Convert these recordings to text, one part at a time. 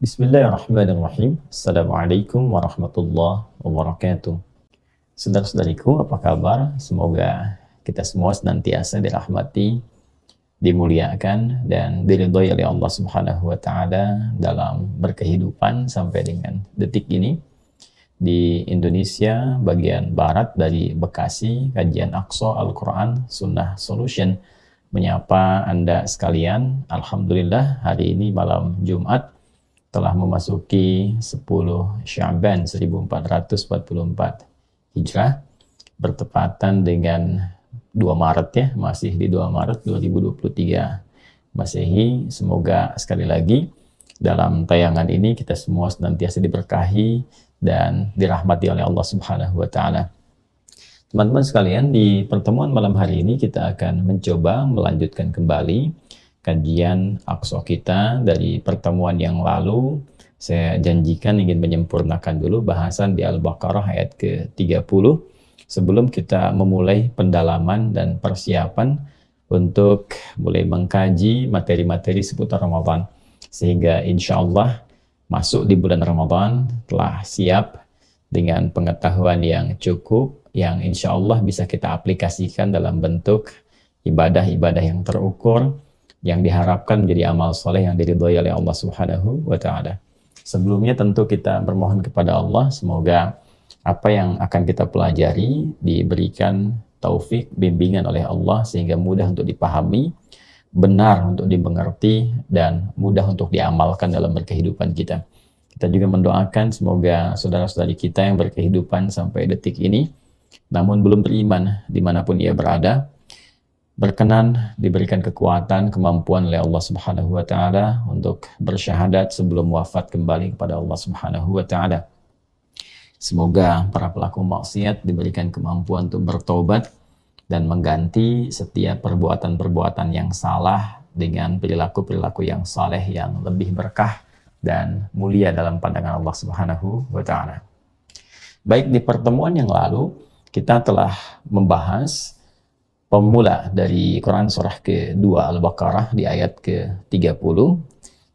Bismillahirrahmanirrahim. Assalamualaikum warahmatullahi wabarakatuh. Saudara-saudariku, apa kabar? Semoga kita semua senantiasa dirahmati, dimuliakan, dan diridhoi oleh Allah Subhanahu wa Ta'ala dalam berkehidupan sampai dengan detik ini. Di Indonesia, bagian barat dari Bekasi, Kajian Aqsa Al-Quran Sunnah Solution menyapa Anda sekalian. Alhamdulillah, hari ini malam Jumat telah memasuki 10 Sya'ban 1444 Hijrah, bertepatan dengan 2 Maret ya, masih di 2 Maret 2023 Masehi. Semoga sekali lagi dalam tayangan ini kita semua senantiasa diberkahi dan dirahmati oleh Allah Subhanahu wa Ta'ala. Teman-teman sekalian, di pertemuan malam hari ini kita akan mencoba melanjutkan kembali kajian Aqsa kita dari pertemuan yang lalu. Saya janjikan ingin menyempurnakan dulu bahasan di Al-Baqarah ayat ke-30 sebelum kita memulai pendalaman dan persiapan untuk mulai mengkaji materi-materi seputar Ramadan, sehingga insya Allah masuk di bulan Ramadan telah siap dengan pengetahuan yang cukup, yang insya Allah bisa kita aplikasikan dalam bentuk ibadah-ibadah yang terukur, yang diharapkan menjadi amal soleh yang diridhoi oleh Allah Subhanahu wa Ta'ala. Sebelumnya tentu kita bermohon kepada Allah, semoga apa yang akan kita pelajari diberikan taufik, bimbingan oleh Allah, sehingga mudah untuk dipahami, benar untuk dimengerti, dan mudah untuk diamalkan dalam berkehidupan kita. Kita juga mendoakan semoga saudara-saudari kita yang berkehidupan sampai detik ini, namun belum beriman dimanapun ia berada, berkenan diberikan kekuatan, kemampuan oleh Allah Subhanahu wa Ta'ala untuk bersyahadat sebelum wafat kembali kepada Allah Subhanahu wa Ta'ala. Semoga para pelaku maksiat diberikan kemampuan untuk bertobat dan mengganti setiap perbuatan-perbuatan yang salah dengan perilaku-perilaku yang saleh yang lebih berkah dan mulia dalam pandangan Allah Subhanahu wa Ta'ala. Baik, di pertemuan yang lalu kita telah membahas pemula dari Quran surah ke-2 Al-Baqarah di ayat ke-30.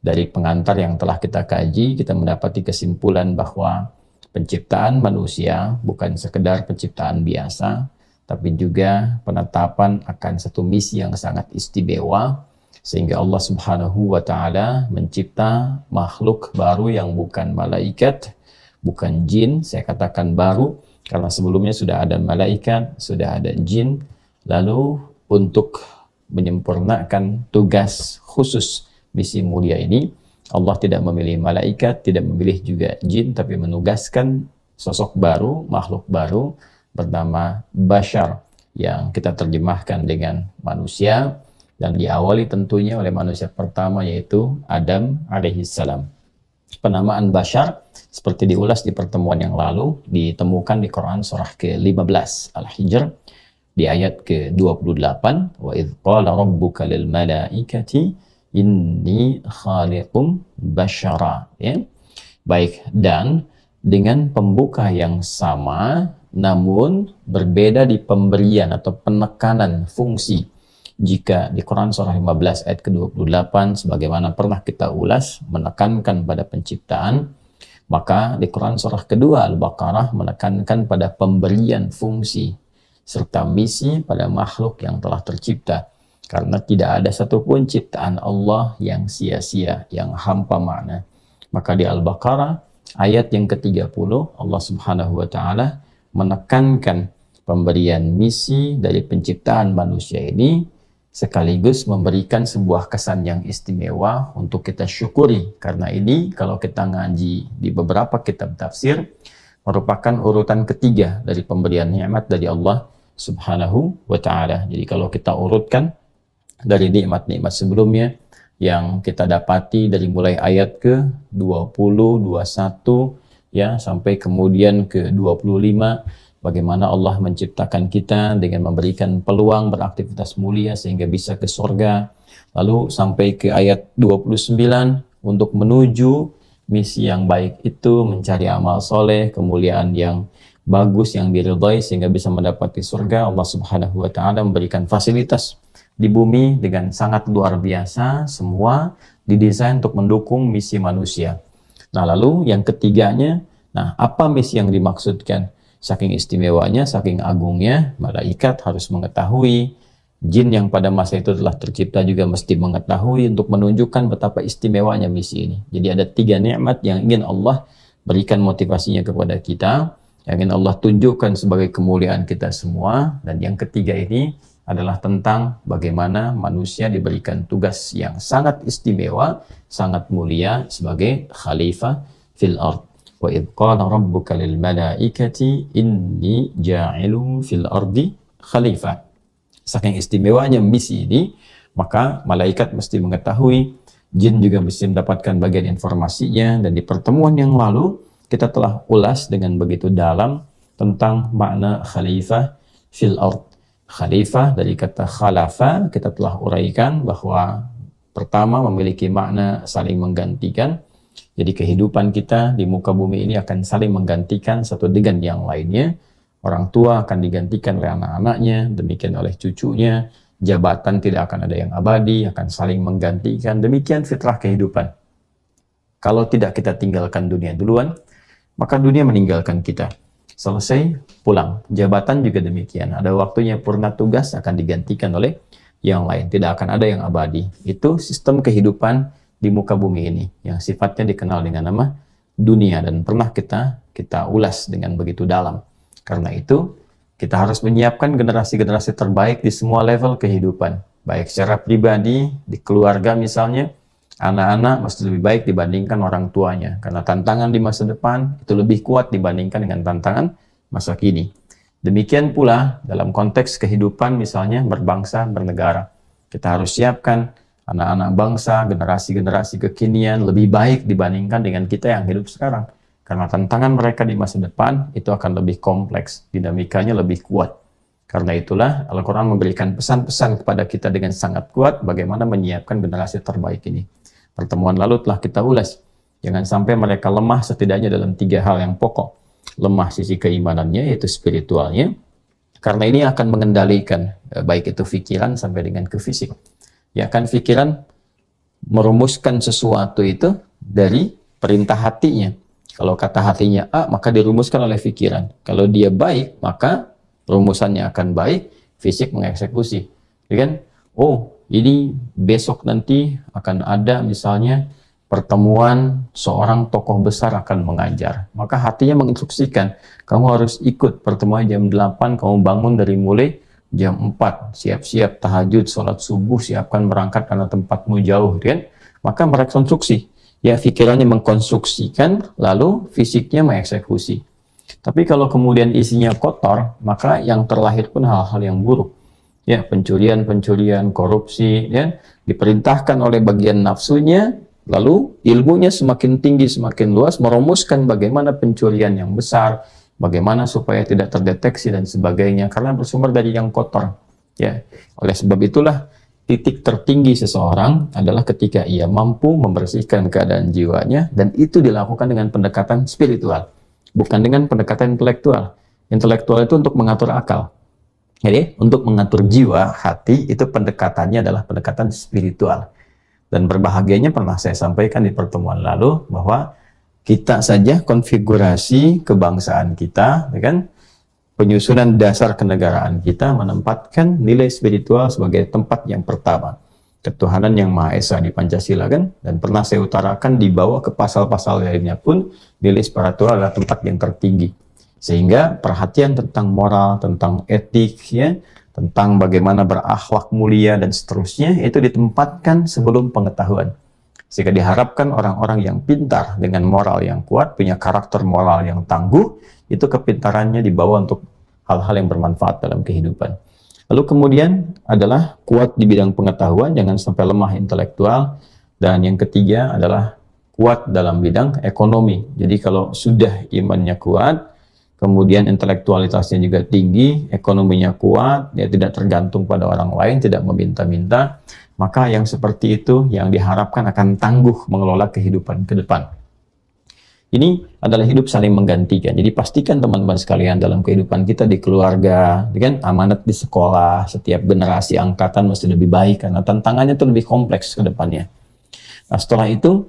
Dari pengantar yang telah kita kaji, kita mendapati kesimpulan bahwa penciptaan manusia bukan sekedar penciptaan biasa, tapi juga penetapan akan satu misi yang sangat istimewa, sehingga Allah Subhanahu wa Ta'ala mencipta makhluk baru yang bukan malaikat, bukan jin. Saya katakan baru karena sebelumnya sudah ada malaikat, sudah ada jin. Lalu untuk menyempurnakan tugas khusus misi mulia ini, Allah tidak memilih malaikat, tidak memilih juga jin, tapi menugaskan sosok baru, makhluk baru bernama Bashar, yang kita terjemahkan dengan manusia, dan diawali tentunya oleh manusia pertama, yaitu Adam alaihissalam. Penamaan Bashar seperti diulas di pertemuan yang lalu ditemukan di Quran surah ke-15 Al-Hijr di ayat ke-28, wa idh qala rabbuka lil malaikati inni khaliqum basyara, ya. Baik, dan dengan pembuka yang sama namun berbeda di pemberian atau penekanan fungsi. Jika di Quran surah 15 ayat ke-28 sebagaimana pernah kita ulas menekankan pada penciptaan, maka di Quran surah kedua Al-Baqarah menekankan pada pemberian fungsi serta misi pada makhluk yang telah tercipta, karena tidak ada satupun ciptaan Allah yang sia-sia, yang hampa makna. Maka di Al-Baqarah ayat yang ke-30 Allah Subhanahu wa Ta'ala menekankan pemberian misi dari penciptaan manusia ini, sekaligus memberikan sebuah kesan yang istimewa untuk kita syukuri. Karena ini kalau kita ngaji di beberapa kitab tafsir merupakan urutan ketiga dari pemberian nikmat dari Allah Subhanahu wa Ta'ala. Jadi kalau kita urutkan dari nikmat-nikmat sebelumnya yang kita dapati dari mulai ayat ke-20, 21 ya sampai kemudian ke-25, bagaimana Allah menciptakan kita dengan memberikan peluang beraktivitas mulia sehingga bisa ke surga. Lalu sampai ke ayat 29 untuk menuju misi yang baik itu, mencari amal soleh, kemuliaan yang bagus yang diridhai sehingga bisa mendapati surga. Allah Subhanahu wa Ta'ala memberikan fasilitas di bumi dengan sangat luar biasa, semua didesain untuk mendukung misi manusia. Nah, lalu yang ketiganya, nah apa misi yang dimaksudkan? Saking istimewanya, saking agungnya, malaikat harus mengetahui, jin yang pada masa itu telah tercipta juga mesti mengetahui untuk menunjukkan betapa istimewanya misi ini. Jadi ada 3 nikmat yang ingin Allah berikan motivasinya kepada kita, yang ingin Allah tunjukkan sebagai kemuliaan kita semua, dan yang ketiga ini adalah tentang bagaimana manusia diberikan tugas yang sangat istimewa, sangat mulia sebagai khalifah fil ard. Wa idh qala rabbuka lil malaikati inni ja'ilun fil ardi khalifah. Saking istimewanya misi ini, maka malaikat mesti mengetahui, jin juga mesti mendapatkan bagian informasinya, dan di pertemuan yang lalu kita telah ulas dengan begitu dalam tentang makna khalifah fil ard. Khalifah dari kata khalafa kita telah uraikan bahwa pertama memiliki makna saling menggantikan. Jadi kehidupan kita di muka bumi ini akan saling menggantikan satu dengan yang lainnya. Orang tua akan digantikan oleh anak-anaknya, demikian oleh cucunya. Jabatan tidak akan ada yang abadi, akan saling menggantikan. Demikian fitrah kehidupan. Kalau tidak kita tinggalkan dunia duluan, maka dunia meninggalkan kita. Selesai, pulang. Jabatan juga demikian. Ada waktunya purna tugas akan digantikan oleh yang lain. Tidak akan ada yang abadi. Itu sistem kehidupan di muka bumi ini, yang sifatnya dikenal dengan nama dunia, dan pernah kita ulas dengan begitu dalam. Karena itu, kita harus menyiapkan generasi-generasi terbaik di semua level kehidupan. Baik secara pribadi, di keluarga misalnya, anak-anak mesti lebih baik dibandingkan orang tuanya, karena tantangan di masa depan itu lebih kuat dibandingkan dengan tantangan masa kini. Demikian pula dalam konteks kehidupan misalnya berbangsa, bernegara. Kita harus siapkan anak-anak bangsa, generasi-generasi kekinian lebih baik dibandingkan dengan kita yang hidup sekarang. Karena tantangan mereka di masa depan itu akan lebih kompleks, dinamikanya lebih kuat. Karena itulah Al-Quran memberikan pesan-pesan kepada kita dengan sangat kuat bagaimana menyiapkan generasi terbaik ini. Pertemuan lalu telah kita ulas, jangan sampai mereka lemah setidaknya dalam 3 hal yang pokok. Lemah sisi keimanannya, yaitu spiritualnya, karena ini akan mengendalikan baik itu pikiran sampai dengan ke fisik. Ya kan, pikiran merumuskan sesuatu itu dari perintah hatinya. Kalau kata hatinya A, maka dirumuskan oleh pikiran. Kalau dia baik, maka rumusannya akan baik, fisik mengeksekusi. Ya kan? Oh, ini besok nanti akan ada misalnya pertemuan seorang tokoh besar akan mengajar. Maka hatinya menginstruksikan, kamu harus ikut pertemuan jam 8, kamu bangun dari mulai jam 4, siap-siap tahajud, sholat subuh, siapkan berangkat karena tempatmu jauh, kan? Maka merekonstruksi. Ya, pikirannya mengkonstruksikan, lalu fisiknya mengeksekusi. Tapi kalau kemudian isinya kotor, maka yang terlahir pun hal-hal yang buruk. Ya, pencurian, korupsi, ya, diperintahkan oleh bagian nafsunya, lalu ilmunya semakin tinggi, semakin luas, merumuskan bagaimana pencurian yang besar, bagaimana supaya tidak terdeteksi dan sebagainya, karena bersumber dari yang kotor. Ya, oleh sebab itulah titik tertinggi seseorang adalah ketika ia mampu membersihkan keadaan jiwanya, dan itu dilakukan dengan pendekatan spiritual, bukan dengan pendekatan intelektual. Intelektual itu untuk mengatur akal. Jadi, untuk mengatur jiwa, hati, itu pendekatannya adalah pendekatan spiritual. Dan berbahagianya pernah saya sampaikan di pertemuan lalu, bahwa kita saja konfigurasi kebangsaan kita, ya kan? Penyusunan dasar kenegaraan kita menempatkan nilai spiritual sebagai tempat yang pertama. Ketuhanan yang Maha Esa di Pancasila, kan? Dan pernah saya utarakan, dibawa ke pasal-pasal lainnya pun, nilai spiritual adalah tempat yang tertinggi. Sehingga perhatian tentang moral, tentang etik, ya, tentang bagaimana berakhlak mulia dan seterusnya, itu ditempatkan sebelum pengetahuan. Sehingga diharapkan orang-orang yang pintar dengan moral yang kuat, punya karakter moral yang tangguh, itu kepintarannya dibawa untuk hal-hal yang bermanfaat dalam kehidupan. Lalu kemudian adalah kuat di bidang pengetahuan, jangan sampai lemah intelektual. Dan yang ketiga adalah kuat dalam bidang ekonomi. Jadi kalau sudah imannya kuat, kemudian intelektualitasnya juga tinggi, ekonominya kuat, dia tidak tergantung pada orang lain, tidak meminta-minta, maka yang seperti itu yang diharapkan akan tangguh mengelola kehidupan ke depan. Ini adalah hidup saling menggantikan. Jadi pastikan teman-teman sekalian dalam kehidupan kita di keluarga, dengan amanat di sekolah, setiap generasi angkatan mesti lebih baik karena tantangannya itu lebih kompleks ke depannya. Nah, setelah itu,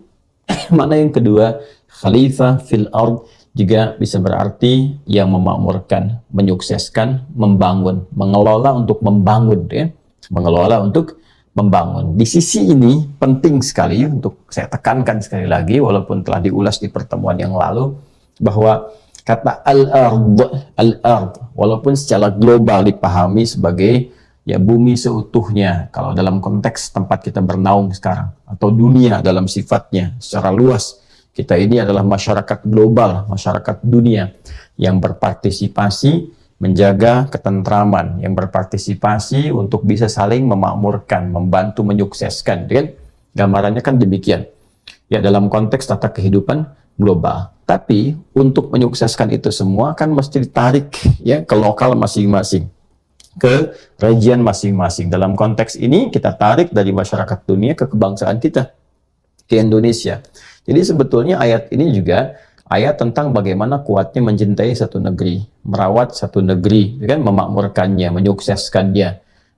mana yang kedua, khalifah fil ard juga bisa berarti yang memakmurkan, menyukseskan, membangun, mengelola untuk membangun, ya. Mengelola untuk membangun. Di sisi ini penting sekali untuk saya tekankan sekali lagi, walaupun telah diulas di pertemuan yang lalu, bahwa kata al-ard, walaupun secara global dipahami sebagai ya bumi seutuhnya, kalau dalam konteks tempat kita bernaung sekarang, atau dunia dalam sifatnya secara luas, kita ini adalah masyarakat global, masyarakat dunia yang berpartisipasi menjaga ketentraman, yang berpartisipasi untuk bisa saling memakmurkan, membantu menyukseskan, kan? Gambarannya kan demikian. Ya, dalam konteks tata kehidupan global. Tapi untuk menyukseskan itu semua kan mesti ditarik ya ke lokal masing-masing, ke region masing-masing. Dalam konteks ini kita tarik dari masyarakat dunia ke kebangsaan kita, ke Indonesia. Jadi sebetulnya ayat ini juga ayat tentang bagaimana kuatnya mencintai satu negeri, merawat satu negeri, kan, memakmurkannya, menyukseskannya.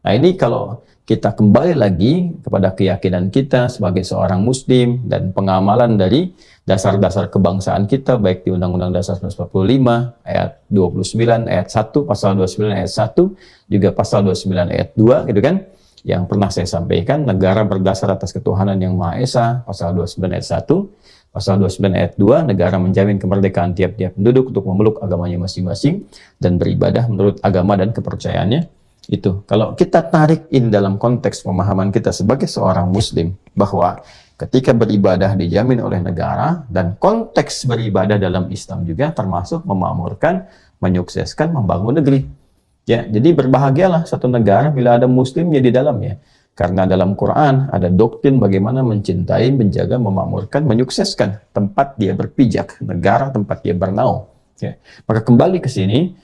Nah ini kalau kita kembali lagi kepada keyakinan kita sebagai seorang muslim dan pengamalan dari dasar-dasar kebangsaan kita, baik di Undang-Undang Dasar 1945 ayat 29 ayat 1, pasal 29 ayat 1, juga pasal 29 ayat 2, gitu kan, yang pernah saya sampaikan, negara berdasar atas ketuhanan yang Maha Esa, pasal 29 ayat 1, pasal 29 ayat 2, negara menjamin kemerdekaan tiap-tiap penduduk untuk memeluk agamanya masing-masing dan beribadah menurut agama dan kepercayaannya. Itu, kalau kita tarik ini dalam konteks pemahaman kita sebagai seorang muslim, bahwa ketika beribadah dijamin oleh negara, dan konteks beribadah dalam Islam juga termasuk memakmurkan, menyukseskan, membangun negeri. Ya, jadi berbahagialah satu negara bila ada muslimnya di dalamnya. Karena dalam Quran ada doktrin bagaimana mencintai, menjaga, memakmurkan, menyukseskan tempat dia berpijak, negara tempat dia bernaung. Ya. Maka kembali ke sini,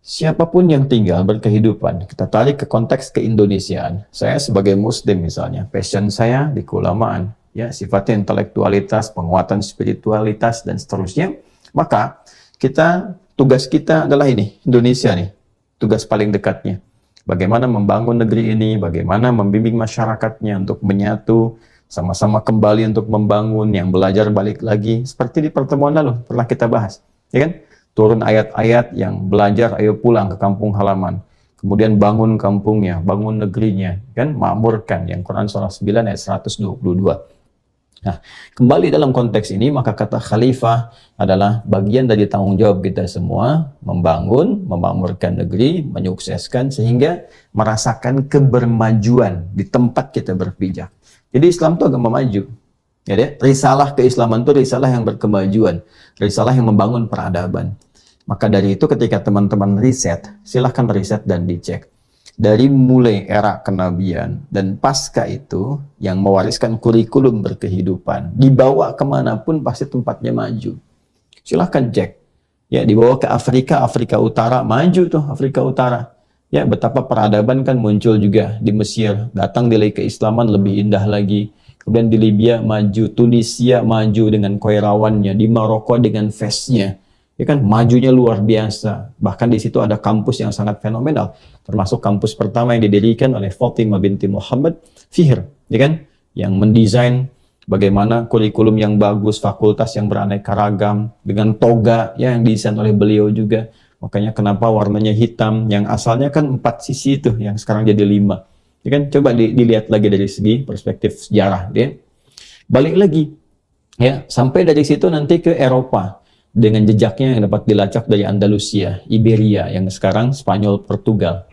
siapapun yang tinggal berkehidupan, kita tarik ke konteks keindonesiaan. Saya sebagai muslim misalnya, passion saya di keulamaan, ya, sifatnya intelektualitas, penguatan spiritualitas, dan seterusnya. Maka tugas kita adalah ini, Indonesia nih. Tugas paling dekatnya. Bagaimana membangun negeri ini, bagaimana membimbing masyarakatnya untuk menyatu, sama-sama kembali untuk membangun, yang belajar balik lagi. Seperti di pertemuan lalu, pernah kita bahas. Ya kan? Turun ayat-ayat yang belajar, ayo pulang ke kampung halaman. Kemudian bangun kampungnya, bangun negerinya. Kan? Makmurkan, yang Quran surah 9 ayat 122. Nah, kembali dalam konteks ini, maka kata khalifah adalah bagian dari tanggung jawab kita semua, membangun, memakmurkan negeri, menyukseskan, sehingga merasakan kebermajuan di tempat kita berpijak. Jadi Islam itu agama maju. Ya, risalah keislaman itu risalah yang berkemajuan, risalah yang membangun peradaban. Maka dari itu ketika teman-teman riset, silahkan riset dan dicek. Dari mulai era kenabian dan pasca itu yang mewariskan kurikulum berkehidupan, dibawa kemanapun pasti tempatnya maju. Silahkan cek. Ya, dibawa ke Afrika, Afrika Utara, maju tuh Afrika Utara. Ya, betapa peradaban kan muncul juga di Mesir, datang nilai keislaman lebih indah lagi. Kemudian di Libya maju, Tunisia maju dengan koirawannya, di Maroko dengan Fesnya. Ya kan, majunya luar biasa. Bahkan di situ ada kampus yang sangat fenomenal, termasuk kampus pertama yang didirikan oleh Fatimah binti Muhammad Fihr, ya kan, yang mendesain bagaimana kurikulum yang bagus, fakultas yang beraneka ragam dengan toga ya, yang didesain oleh beliau juga. Makanya kenapa warnanya hitam, yang asalnya kan 4 sisi itu, yang sekarang jadi 5. Ya kan, coba dilihat lagi dari segi perspektif sejarah, ya. Balik lagi, ya, sampai dari situ nanti ke Eropa. Dengan jejaknya yang dapat dilacak dari Andalusia, Iberia, yang sekarang Spanyol, Portugal.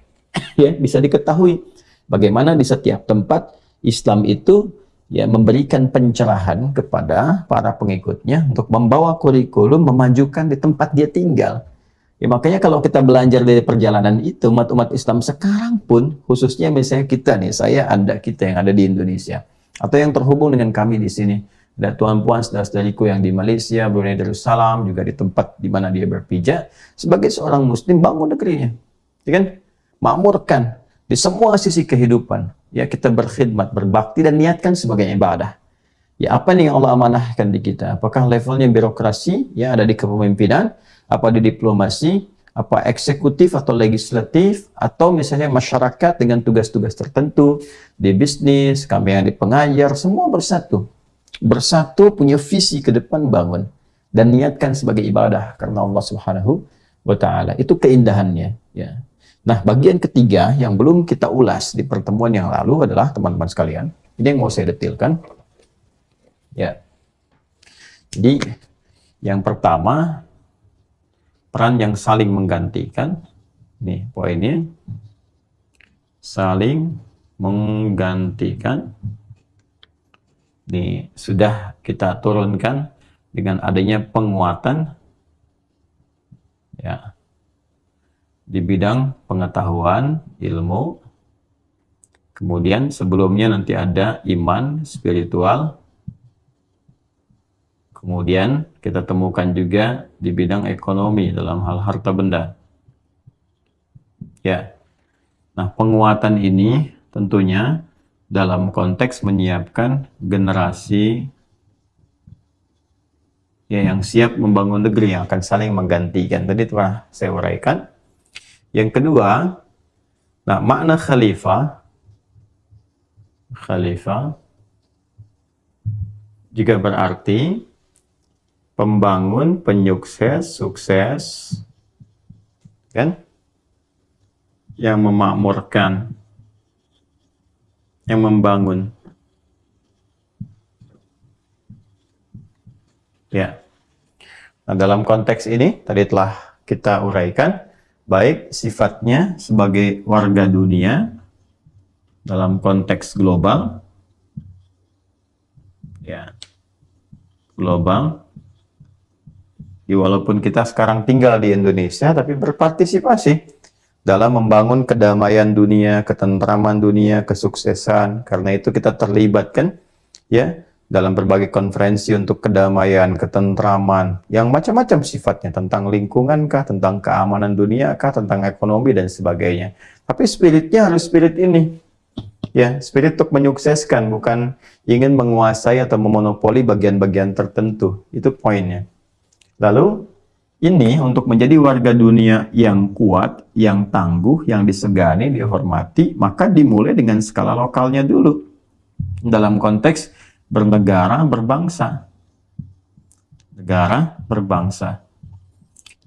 Ya, bisa diketahui bagaimana di setiap tempat Islam itu ya memberikan pencerahan kepada para pengikutnya untuk membawa kurikulum, memajukan di tempat dia tinggal. Ya, makanya kalau kita belajar dari perjalanan itu, umat-umat Islam sekarang pun, khususnya misalnya kita nih, saya, Anda, kita yang ada di Indonesia, atau yang terhubung dengan kami di sini, ada tuan-puan saudara-saudariku yang di Malaysia, Brunei Darussalam, juga di tempat di mana dia berpijak, sebagai seorang muslim bangun negerinya, ya kan? Makmurkan di semua sisi kehidupan. Ya, kita berkhidmat, berbakti, dan niatkan sebagai ibadah. Ya, apa nih yang Allah amanahkan di kita? Apakah levelnya birokrasi, ya, ada di kepemimpinan, apa di diplomasi, apa eksekutif atau legislatif, atau misalnya masyarakat dengan tugas-tugas tertentu, di bisnis, kami yang di pengajar, semua bersatu. Bersatu punya visi ke depan bangun. dan niatkan sebagai ibadah karena Allah Subhanahu wa taala. Itu keindahannya, ya. Nah, bagian ketiga yang belum kita ulas di pertemuan yang lalu adalah, teman-teman sekalian, ini yang mau saya detilkan. Ya. Jadi yang pertama, peran yang saling menggantikan. Nih poinnya, saling menggantikan. Nih sudah kita turunkan dengan adanya penguatan, ya, di bidang pengetahuan, ilmu. Kemudian sebelumnya nanti ada iman, spiritual. Kemudian kita temukan juga di bidang ekonomi dalam hal harta benda. Ya. Nah, penguatan ini tentunya dalam konteks menyiapkan generasi, ya, yang siap membangun negeri, yang akan saling menggantikan. Tadi telah saya uraikan. Yang kedua, nah, makna khalifah juga berarti pembangun, penyukses, sukses, kan? Yang memakmurkan, yang membangun. Ya. Nah, dalam konteks ini tadi telah kita uraikan, baik sifatnya sebagai warga dunia dalam konteks global, ya, global. Walaupun kita sekarang tinggal di Indonesia, tapi berpartisipasi dalam membangun kedamaian dunia, ketentraman dunia, kesuksesan. Karena itu kita terlibatkan, ya, dalam berbagai konferensi untuk kedamaian, ketentraman, yang macam-macam sifatnya, tentang lingkungan kah, tentang keamanan dunia kah, tentang ekonomi dan sebagainya. Tapi spiritnya harus spirit ini, ya, spirit untuk menyukseskan, bukan ingin menguasai atau memonopoli bagian-bagian tertentu. Itu poinnya. Lalu ini untuk menjadi warga dunia yang kuat, yang tangguh, yang disegani, dihormati, maka dimulai dengan skala lokalnya dulu. Dalam konteks bernegara, berbangsa. Negara, berbangsa.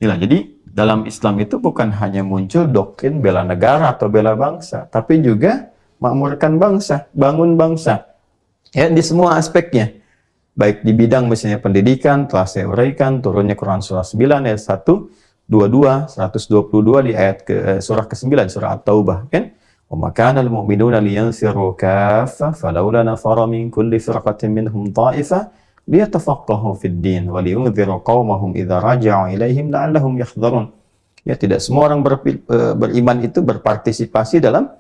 Inilah, jadi dalam Islam itu bukan hanya muncul doktrin bela negara atau bela bangsa, tapi juga makmurkan bangsa, bangun bangsa. Ya, di semua aspeknya. Baik di bidang misalnya pendidikan, telah saya uraikan, turunnya Quran surah 9 ayat 1, 22, 122 di ayat surah ke-9, surah At-Taubah, kan? Wa ma kana al-mu'minuna liyanfiru kaffah falawla nafara min kulli firqatin minhum ta'ifah liyatafaqahu fid din wa liyunziru qaumahum idza raja'u ilaihim la'allahum yahdharun. Ya, tidak semua orang beriman itu berpartisipasi dalam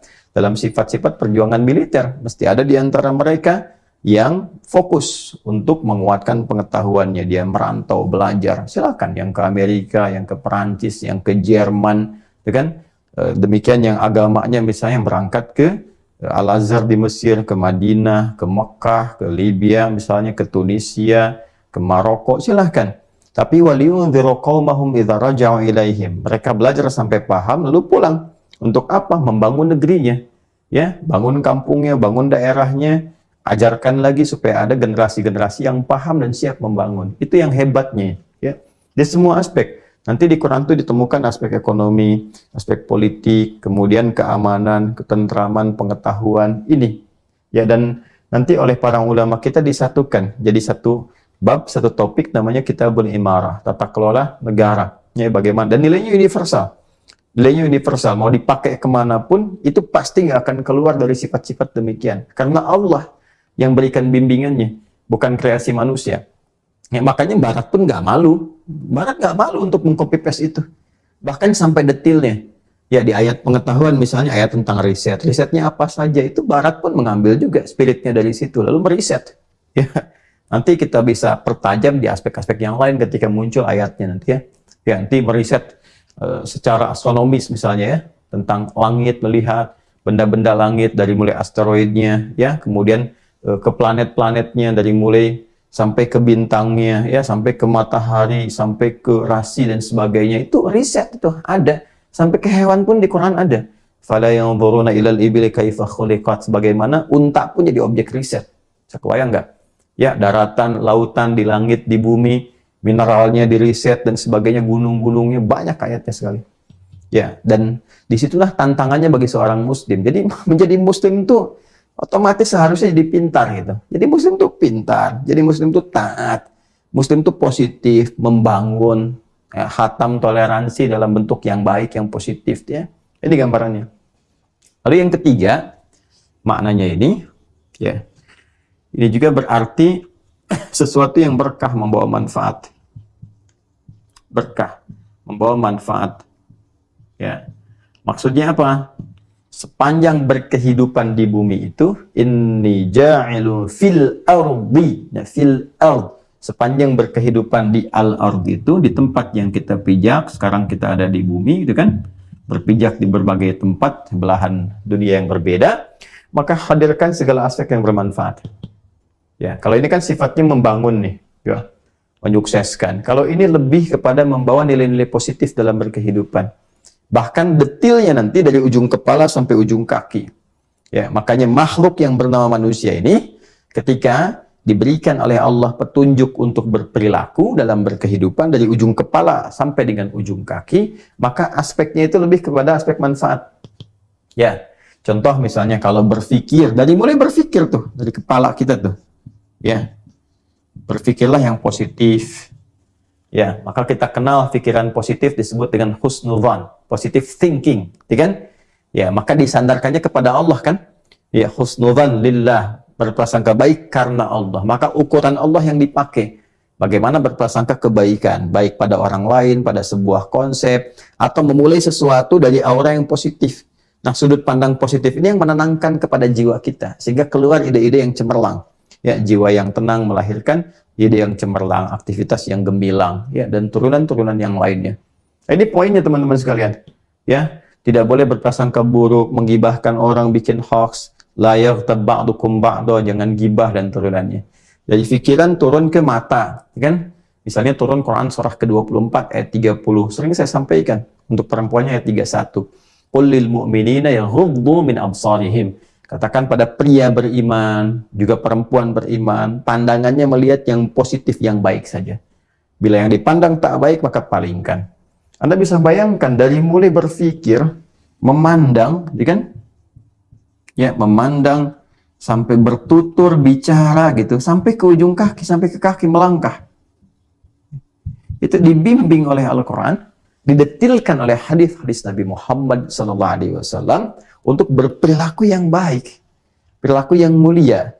sifat-sifat perjuangan militer. Mesti ada di antara mereka yang fokus untuk menguatkan pengetahuannya, dia merantau, belajar. Silakan yang ke Amerika, yang ke Perancis, yang ke Jerman, ya kan? Demikian yang agamanya misalnya berangkat ke Al-Azhar di Mesir, ke Madinah, ke Mekah, ke Libya, misalnya ke Tunisia, ke Maroko, silahkan. Tapi waliyunziru qaumahum idza raja'u ilaihim. Mereka belajar sampai paham lalu pulang. Untuk apa? Membangun negerinya. Ya, bangun kampungnya, bangun daerahnya. Ajarkan lagi supaya ada generasi-generasi yang paham dan siap membangun. Itu yang hebatnya, ya. Di semua aspek. Nanti di Quran itu ditemukan aspek ekonomi, aspek politik, kemudian keamanan, ketentraman, pengetahuan ini. Ya, dan nanti oleh para ulama kita disatukan jadi satu bab, satu topik namanya Kitabul Imarah, tata kelola negara. Ya, bagaimana, dan nilainya universal. Nilainya universal, mau dipakai kemanapun, itu pasti nggak akan keluar dari sifat-sifat demikian. Karena Allah yang berikan bimbingannya, bukan kreasi manusia. Ya, makanya Barat pun nggak malu. Barat nggak malu untuk meng-copy paste itu. Bahkan sampai detailnya. Ya, di ayat pengetahuan misalnya, ayat tentang riset. Risetnya apa saja, itu Barat pun mengambil juga spiritnya dari situ, lalu meriset. Ya, nanti kita bisa pertajam di aspek-aspek yang lain ketika muncul ayatnya nanti, ya. Ya, nanti meriset secara astronomis misalnya, ya, tentang langit, melihat benda-benda langit dari mulai asteroidnya, ya, kemudian ke planet-planetnya, dari mulai sampai ke bintangnya, ya, sampai ke matahari, sampai ke rasi dan sebagainya. Itu riset, itu ada. Sampai ke hewan pun di Quran ada. Fala yanzuruna ilal ibili kaifa khuliqat. Sebagaimana unta pun jadi objek riset. Bisa kebayang nggak? Ya, daratan, lautan, di langit, di bumi, mineralnya diriset dan sebagainya, gunung-gunungnya banyak ayatnya sekali. Ya, dan disitulah tantangannya bagi seorang muslim. Jadi menjadi muslim itu otomatis seharusnya jadi pintar gitu. Jadi muslim itu pintar, jadi muslim itu taat, muslim itu positif, membangun hatam toleransi dalam bentuk yang baik, yang positif ya. Ini gambarannya. Lalu yang ketiga, maknanya ini ya. Ini juga berarti sesuatu yang berkah, membawa manfaat. Berkah, membawa manfaat. Ya. Maksudnya apa? Sepanjang berkehidupan di bumi itu, inni ja'ilu fil ardi, ya, fil ard. Sepanjang berkehidupan di al-ard itu, di tempat yang kita pijak, sekarang kita ada di bumi, gitu kan? Berpijak di berbagai tempat, belahan dunia yang berbeda, maka hadirkan segala aspek yang bermanfaat. Ya, kalau ini kan sifatnya membangun nih, ya, menyukseskan. Kalau ini lebih kepada membawa nilai-nilai positif dalam berkehidupan. Bahkan detilnya nanti dari ujung kepala sampai ujung kaki. Ya, makanya makhluk yang bernama manusia ini ketika diberikan oleh Allah petunjuk untuk berperilaku dalam berkehidupan dari ujung kepala sampai dengan ujung kaki, maka aspeknya itu lebih kepada aspek manfaat. Ya, contoh misalnya kalau berpikir, dari mulai berpikir tuh, dari kepala kita tuh. Ya, berpikirlah yang positif. Ya, maka kita kenal pikiran positif disebut dengan husnudzan, positive thinking, ya kan? Ya, maka disandarkannya kepada Allah kan? Ya, husnudzan lillah, berprasangka baik karena Allah. Maka ukuran Allah yang dipakai. Bagaimana berprasangka kebaikan, baik pada orang lain, pada sebuah konsep, atau memulai sesuatu dari aura yang positif. Nah, sudut pandang positif ini yang menenangkan kepada jiwa kita, sehingga keluar ide-ide yang cemerlang. Ya, jiwa yang tenang melahirkan ide yang cemerlang, aktivitas yang gemilang, ya, dan turunan-turunan yang lainnya. Nah, ini poinnya teman-teman sekalian. Ya, tidak boleh berprasangka buruk, menggibahkan orang, bikin hoax, la yaghtab ba'dukum ba'da, jangan gibah dan turunannya. Jadi pikiran turun ke mata, kan? Misalnya turun Quran surah ke-24 ayat 30. Sering saya sampaikan untuk perempuannya ayat 31. Qul lil mu'minina yaghuddu min absarihim. Katakan pada pria beriman, juga perempuan beriman, pandangannya melihat yang positif, yang baik saja. Bila yang dipandang tak baik, maka palingkan. Anda bisa bayangkan dari mulai berpikir, memandang, kan? Ya, memandang sampai bertutur, bicara gitu, sampai ke ujung kaki, sampai ke kaki melangkah. Itu dibimbing oleh Al-Quran, didetilkan oleh hadis-hadis Nabi Muhammad SAW untuk berperilaku yang baik, perilaku yang mulia,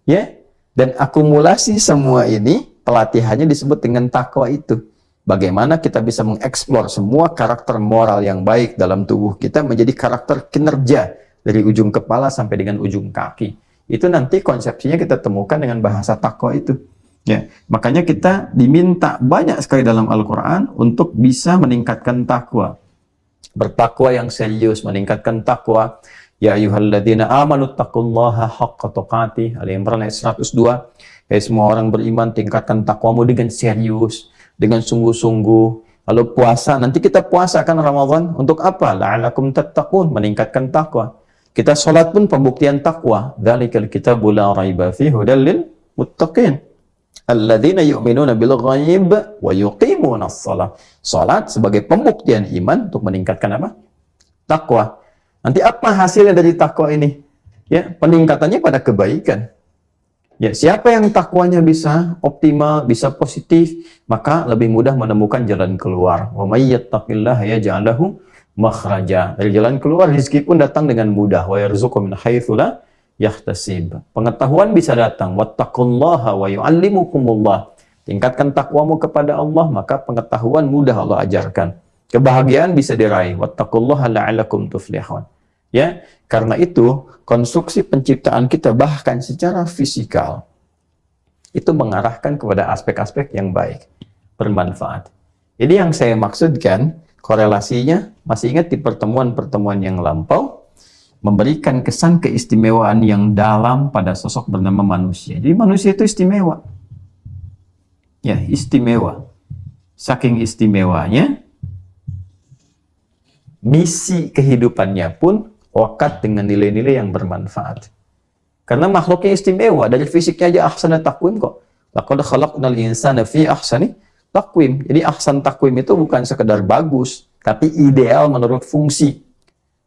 ya. Dan akumulasi semua ini pelatihannya disebut dengan takwa itu. Bagaimana kita bisa mengeksplor semua karakter moral yang baik dalam tubuh kita menjadi karakter kinerja dari ujung kepala sampai dengan ujung kaki. Itu nanti konsepsinya kita temukan dengan bahasa takwa itu. Ya, makanya kita diminta banyak sekali dalam Al-Quran untuk bisa meningkatkan takwa. Bertakwa yang serius, meningkatkan takwa. Ya ayyuhalladzina amanu taqullaha haqqa tuqatih. Al-Imran ayat 102. Ya, semua orang beriman, tingkatkan takwamu dengan serius, dengan sungguh-sungguh. Lalu puasa, nanti kita puasa kan Ramadan untuk apa? La'alakum tattaqun, meningkatkan takwa. Kita sholat pun pembuktian takwa. Dzalikal kitabu la raiba fihi hudal lil muttaqin. Alladzina yu'minuna bil ghaib wa yuqimuna shalah. Salat sebagai pembuktian iman untuk meningkatkan apa? Takwa. Nanti apa hasilnya dari takwa ini? Ya, peningkatannya pada kebaikan. Ya, siapa yang takwanya bisa optimal, bisa positif, maka lebih mudah menemukan jalan keluar. Wa may yattaqillaha yaj'al lahu makhraja. Dari jalan keluar rezeki pun datang dengan mudah. Wa yarzuqhu min haitsu la yahtasib. Pengetahuan bisa datang. Wattaqullaha wa yu'allimukumullah. Tingkatkan takwamu kepada Allah, maka pengetahuan mudah Allah ajarkan. Kebahagiaan bisa diraih. Wattaqullaha la'alakum tuflihun. Ya, karena itu konstruksi penciptaan kita bahkan secara fisikal itu mengarahkan kepada aspek-aspek yang baik, bermanfaat. Jadi yang saya maksudkan korelasinya, masih ingat di pertemuan-pertemuan yang lampau, memberikan kesan keistimewaan yang dalam pada sosok bernama manusia. Jadi manusia itu istimewa. Ya, istimewa. Saking istimewanya, misi kehidupannya pun wakat dengan nilai-nilai yang bermanfaat. Karena makhluknya istimewa, dari fisiknya aja ahsana taqwim kok. Laqad khalaqnal insana fi ahsani takwim. Jadi ahsan takwim itu bukan sekedar bagus, tapi ideal menurut fungsi.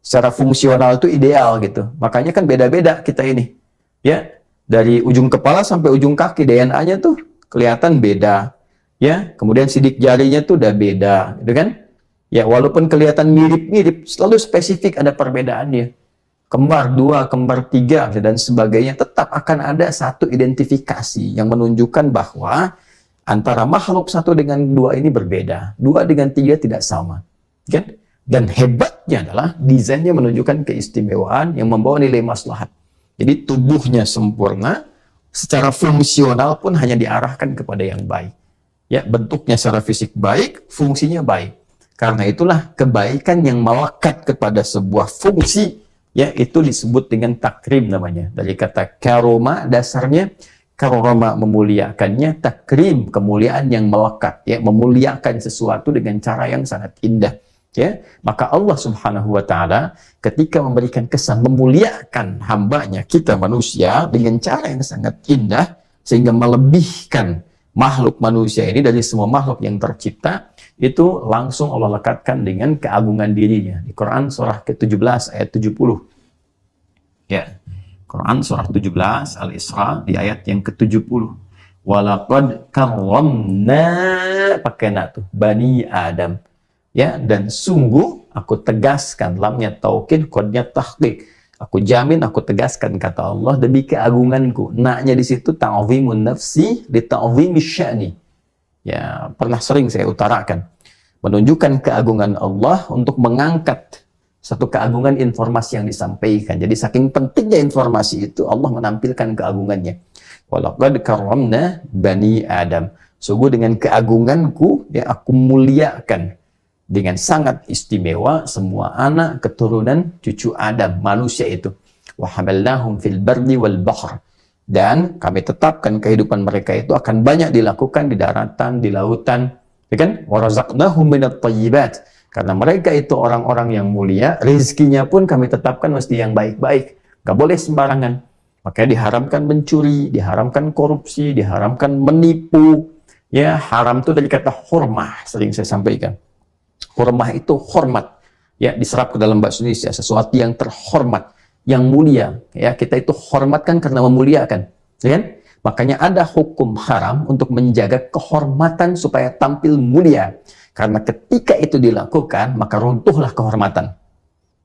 Secara fungsional itu ideal gitu. Makanya kan beda-beda kita ini. Ya, dari ujung kepala sampai ujung kaki DNA-nya tuh kelihatan beda. Ya, kemudian sidik jarinya tuh udah beda, gitu kan? Ya, walaupun kelihatan mirip-mirip, selalu spesifik ada perbedaannya. Kembar 2, kembar 3, dan sebagainya, tetap akan ada satu identifikasi yang menunjukkan bahwa antara makhluk satu dengan dua ini berbeda. 2 dengan 3 tidak sama. Kan? Dan hebatnya adalah desainnya menunjukkan keistimewaan yang membawa nilai maslahat. Jadi tubuhnya sempurna, secara fungsional pun hanya diarahkan kepada yang baik. Ya, bentuknya secara fisik baik, fungsinya baik. Karena itulah kebaikan yang melekat kepada sebuah fungsi, ya itu disebut dengan takrim namanya. Dari kata karoma, dasarnya karoma memuliakannya, takrim kemuliaan yang melekat, ya memuliakan sesuatu dengan cara yang sangat indah. Ya, maka Allah Subhanahu wa Ta'ala ketika memberikan kesan memuliakan hambanya kita manusia dengan cara yang sangat indah sehingga melebihkan makhluk manusia ini dari semua makhluk yang tercipta, itu langsung Allah lekatkan dengan keagungan dirinya. Di Quran surah ke-17 ayat 70. Ya. Quran surah 17 Al-Isra di ayat yang ke-70. Walaqad karramna, pakai na tuh, Bani Adam. Ya, dan sungguh aku tegaskan, lamnya taukid, kodnya tahqiq. Aku jamin, aku tegaskan kata Allah demi keagunganku. Naknya di situ ta'zimun nafsi li ta'zimi sya'ni. Ya, pernah sering saya utarakan. Menunjukkan keagungan Allah untuk mengangkat satu keagungan informasi yang disampaikan. Jadi saking pentingnya informasi itu, Allah menampilkan keagungannya. Walaqad karramna Bani Adam. Sungguh dengan keagunganku, ya aku muliakan dengan sangat istimewa semua anak keturunan cucu Adam, manusia itu. Wa hamalnahum fil barri wal bahr. Dan kami tetapkan kehidupan mereka itu akan banyak dilakukan di daratan, di lautan, ya kan? Wa razaqnahum minat thayyibat. Karena mereka itu orang-orang yang mulia, rezekinya pun kami tetapkan mesti yang baik-baik. Gak boleh sembarangan. Makanya diharamkan mencuri, diharamkan korupsi, diharamkan menipu. Ya, haram itu dari kata hurmah, sering saya sampaikan. Hurmah itu hormat, ya diserap ke dalam bahasa Indonesia, sesuatu yang terhormat, yang mulia. Ya, kita itu hormatkan karena memuliakan, ya kan? Makanya ada hukum haram untuk menjaga kehormatan supaya tampil mulia. Karena ketika itu dilakukan, maka runtuhlah kehormatan.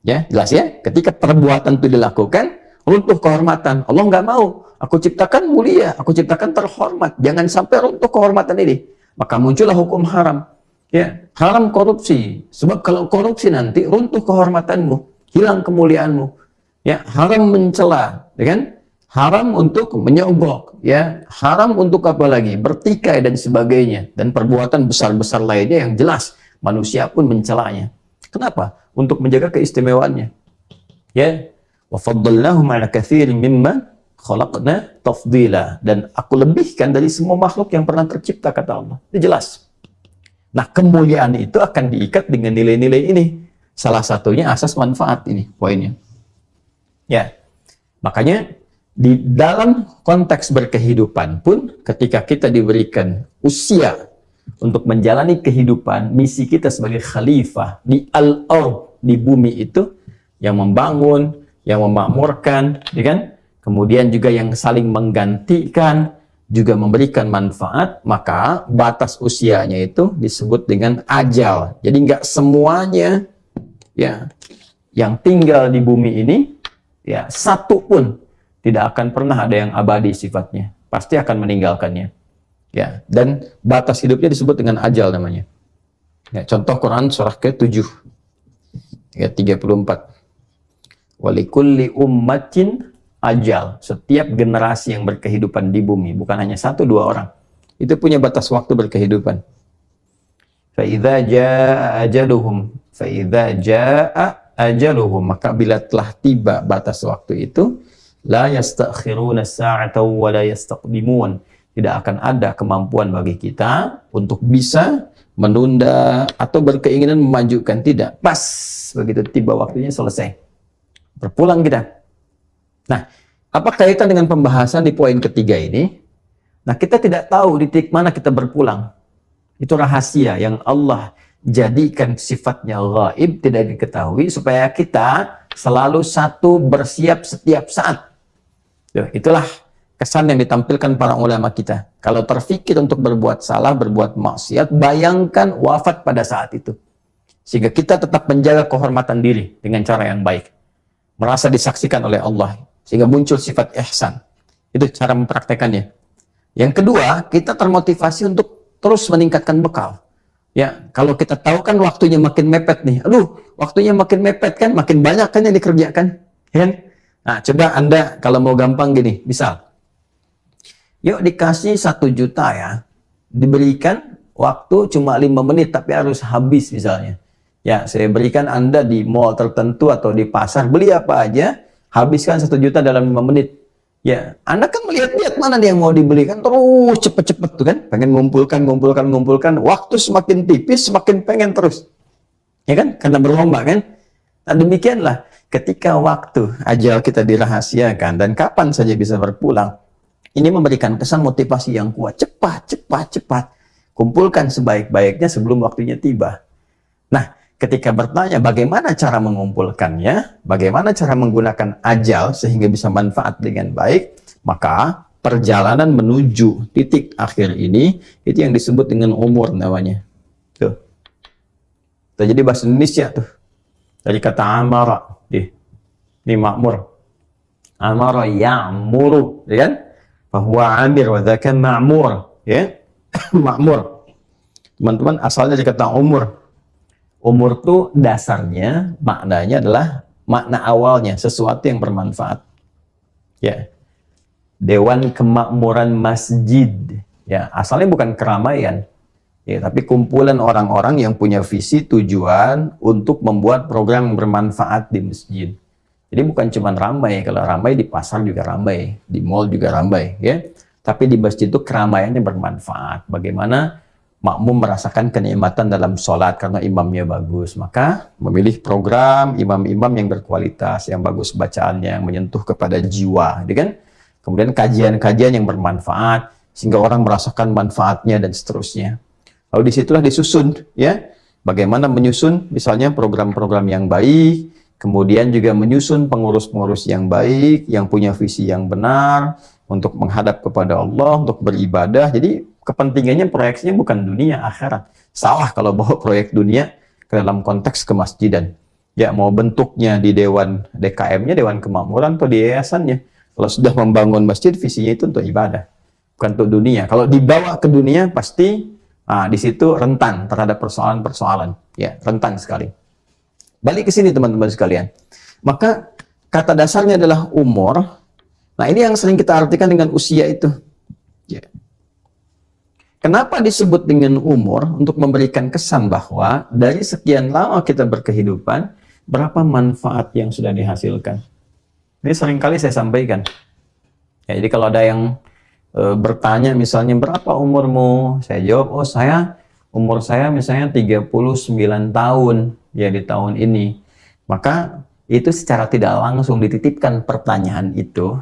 Ya, jelas ya? Ketika perbuatan itu dilakukan, runtuh kehormatan. Allah nggak mau. Aku ciptakan mulia, aku ciptakan terhormat. Jangan sampai runtuh kehormatan ini. Maka muncullah hukum haram. Ya, haram korupsi. Sebab kalau korupsi nanti runtuh kehormatanmu, hilang kemuliaanmu. Ya, haram mencela, ya kan? Haram untuk menyogok, ya. Haram untuk apa lagi? Bertikai dan sebagainya, dan perbuatan besar-besar lainnya yang jelas manusia pun mencelanya. Kenapa? Untuk menjaga keistimewaannya. Ya, wa faddalnahum 'ala katsirin mimma khalaqna tafdila, dan aku lebihkan dari semua makhluk yang pernah tercipta, kata Allah. Itu jelas. Nah, kemuliaan itu akan diikat dengan nilai-nilai ini. Salah satunya asas manfaat ini, poinnya. Ya, makanya di dalam konteks berkehidupan pun, ketika kita diberikan usia untuk menjalani kehidupan, misi kita sebagai khalifah di al-ard, di bumi itu, yang membangun, yang memakmurkan, ya kan? Kemudian juga yang saling menggantikan, juga memberikan manfaat, maka batas usianya itu disebut dengan ajal. Jadi nggak semuanya, ya, yang tinggal di bumi ini, ya, satu pun tidak akan pernah ada yang abadi sifatnya. Pasti akan meninggalkannya. Ya, dan batas hidupnya disebut dengan ajal namanya. Ya, contoh Quran surah ke-7 ayat 34. Walikulli ummatin ajal. Setiap generasi yang berkehidupan di bumi, bukan hanya 1-2 orang, itu punya batas waktu berkehidupan. Fa'idza jaa ajaluhum, fa'idza jaa ajaluhum, maka bila telah tiba batas waktu itu, la yastakhiruna sa'ata wa la yastaqdimun, tidak akan ada kemampuan bagi kita untuk bisa menunda atau berkeinginan memajukan, tidak. Pas begitu tiba waktunya selesai, berpulang kita. Nah, apa kaitan dengan pembahasan di poin ketiga ini? Nah, kita tidak tahu di titik mana kita berpulang. Itu rahasia yang Allah jadikan sifatnya gaib, tidak diketahui, supaya kita selalu satu bersiap setiap saat. Itulah kesan yang ditampilkan para ulama kita. Kalau terfikir untuk berbuat salah, berbuat maksiat, bayangkan wafat pada saat itu. Sehingga kita tetap menjaga kehormatan diri dengan cara yang baik. Merasa disaksikan oleh Allah. Sehingga muncul sifat ihsan. Itu cara mempraktekannya. Yang kedua, kita termotivasi untuk terus meningkatkan bekal. Ya, kalau kita tahu kan waktunya makin mepet nih. Aduh, waktunya makin mepet kan, makin banyak kan yang dikerjakan. Ya kan? Nah, coba Anda kalau mau gampang gini, misal. Yuk dikasih 1 juta ya. Diberikan waktu cuma 5 menit tapi harus habis misalnya. Ya, saya berikan Anda di mall tertentu atau di pasar, beli apa aja, habiskan 1 juta dalam 5 menit. Ya, Anda kan melihat-lihat mana yang mau dibeli kan, terus cepet-cepet tuh kan, pengen ngumpulkan, waktu semakin tipis, semakin pengen terus. Ya kan, karena berlomba kan. Nah, demikianlah ketika waktu ajal kita dirahasiakan dan kapan saja bisa berpulang, ini memberikan kesan motivasi yang kuat. Cepat. Kumpulkan sebaik-baiknya sebelum waktunya tiba. Nah, ketika bertanya bagaimana cara mengumpulkannya, bagaimana cara menggunakan ajal sehingga bisa manfaat dengan baik, maka perjalanan menuju titik akhir ini, itu yang disebut dengan umur namanya. Tuh. Jadi bahasa Indonesia tuh. Dari kata amara. Ini makmur. Amara ya'muru. Ya kan? Bahwa amir wa dzaka ma'mur. Ya? Makmur. Teman-teman, asalnya dari kata umur. Umur itu dasarnya, maknanya adalah makna awalnya, sesuatu yang bermanfaat. Ya. Dewan Kemakmuran Masjid. Ya, asalnya bukan keramaian. Ya, tapi kumpulan orang-orang yang punya visi tujuan untuk membuat program yang bermanfaat di masjid. Jadi bukan cuma ramai, kalau ramai di pasar juga ramai, di mall juga ramai, ya. Tapi di masjid itu keramaiannya bermanfaat. Bagaimana makmum merasakan kenikmatan dalam sholat karena imamnya bagus, maka memilih program imam-imam yang berkualitas, yang bagus bacaannya, yang menyentuh kepada jiwa, gitu kan? Kemudian kajian-kajian yang bermanfaat sehingga orang merasakan manfaatnya dan seterusnya. Lalu disitulah disusun, ya, bagaimana menyusun misalnya program-program yang baik, kemudian juga menyusun pengurus-pengurus yang baik, yang punya visi yang benar untuk menghadap kepada Allah, untuk beribadah. Jadi kepentingannya proyeksinya bukan dunia, akhirat. Salah kalau bawa proyek dunia ke dalam konteks kemasjidan. Ya, mau bentuknya di Dewan DKM-nya, Dewan Kemakmuran, atau di yayasannya. Kalau sudah membangun masjid, visinya itu untuk ibadah, bukan untuk dunia. Kalau dibawa ke dunia, pasti di situ rentan terhadap persoalan-persoalan. Ya, rentan sekali. Balik ke sini teman-teman sekalian. Maka kata dasarnya adalah umur. Nah, ini yang sering kita artikan dengan usia itu. Ya. Kenapa disebut dengan umur? Untuk memberikan kesan bahwa dari sekian lama kita berkehidupan, berapa manfaat yang sudah dihasilkan. Ini seringkali saya sampaikan. Ya, jadi kalau ada yang bertanya misalnya, berapa umurmu? Saya jawab, umur saya misalnya 39 tahun ya di tahun ini. Maka itu secara tidak langsung dititipkan pertanyaan itu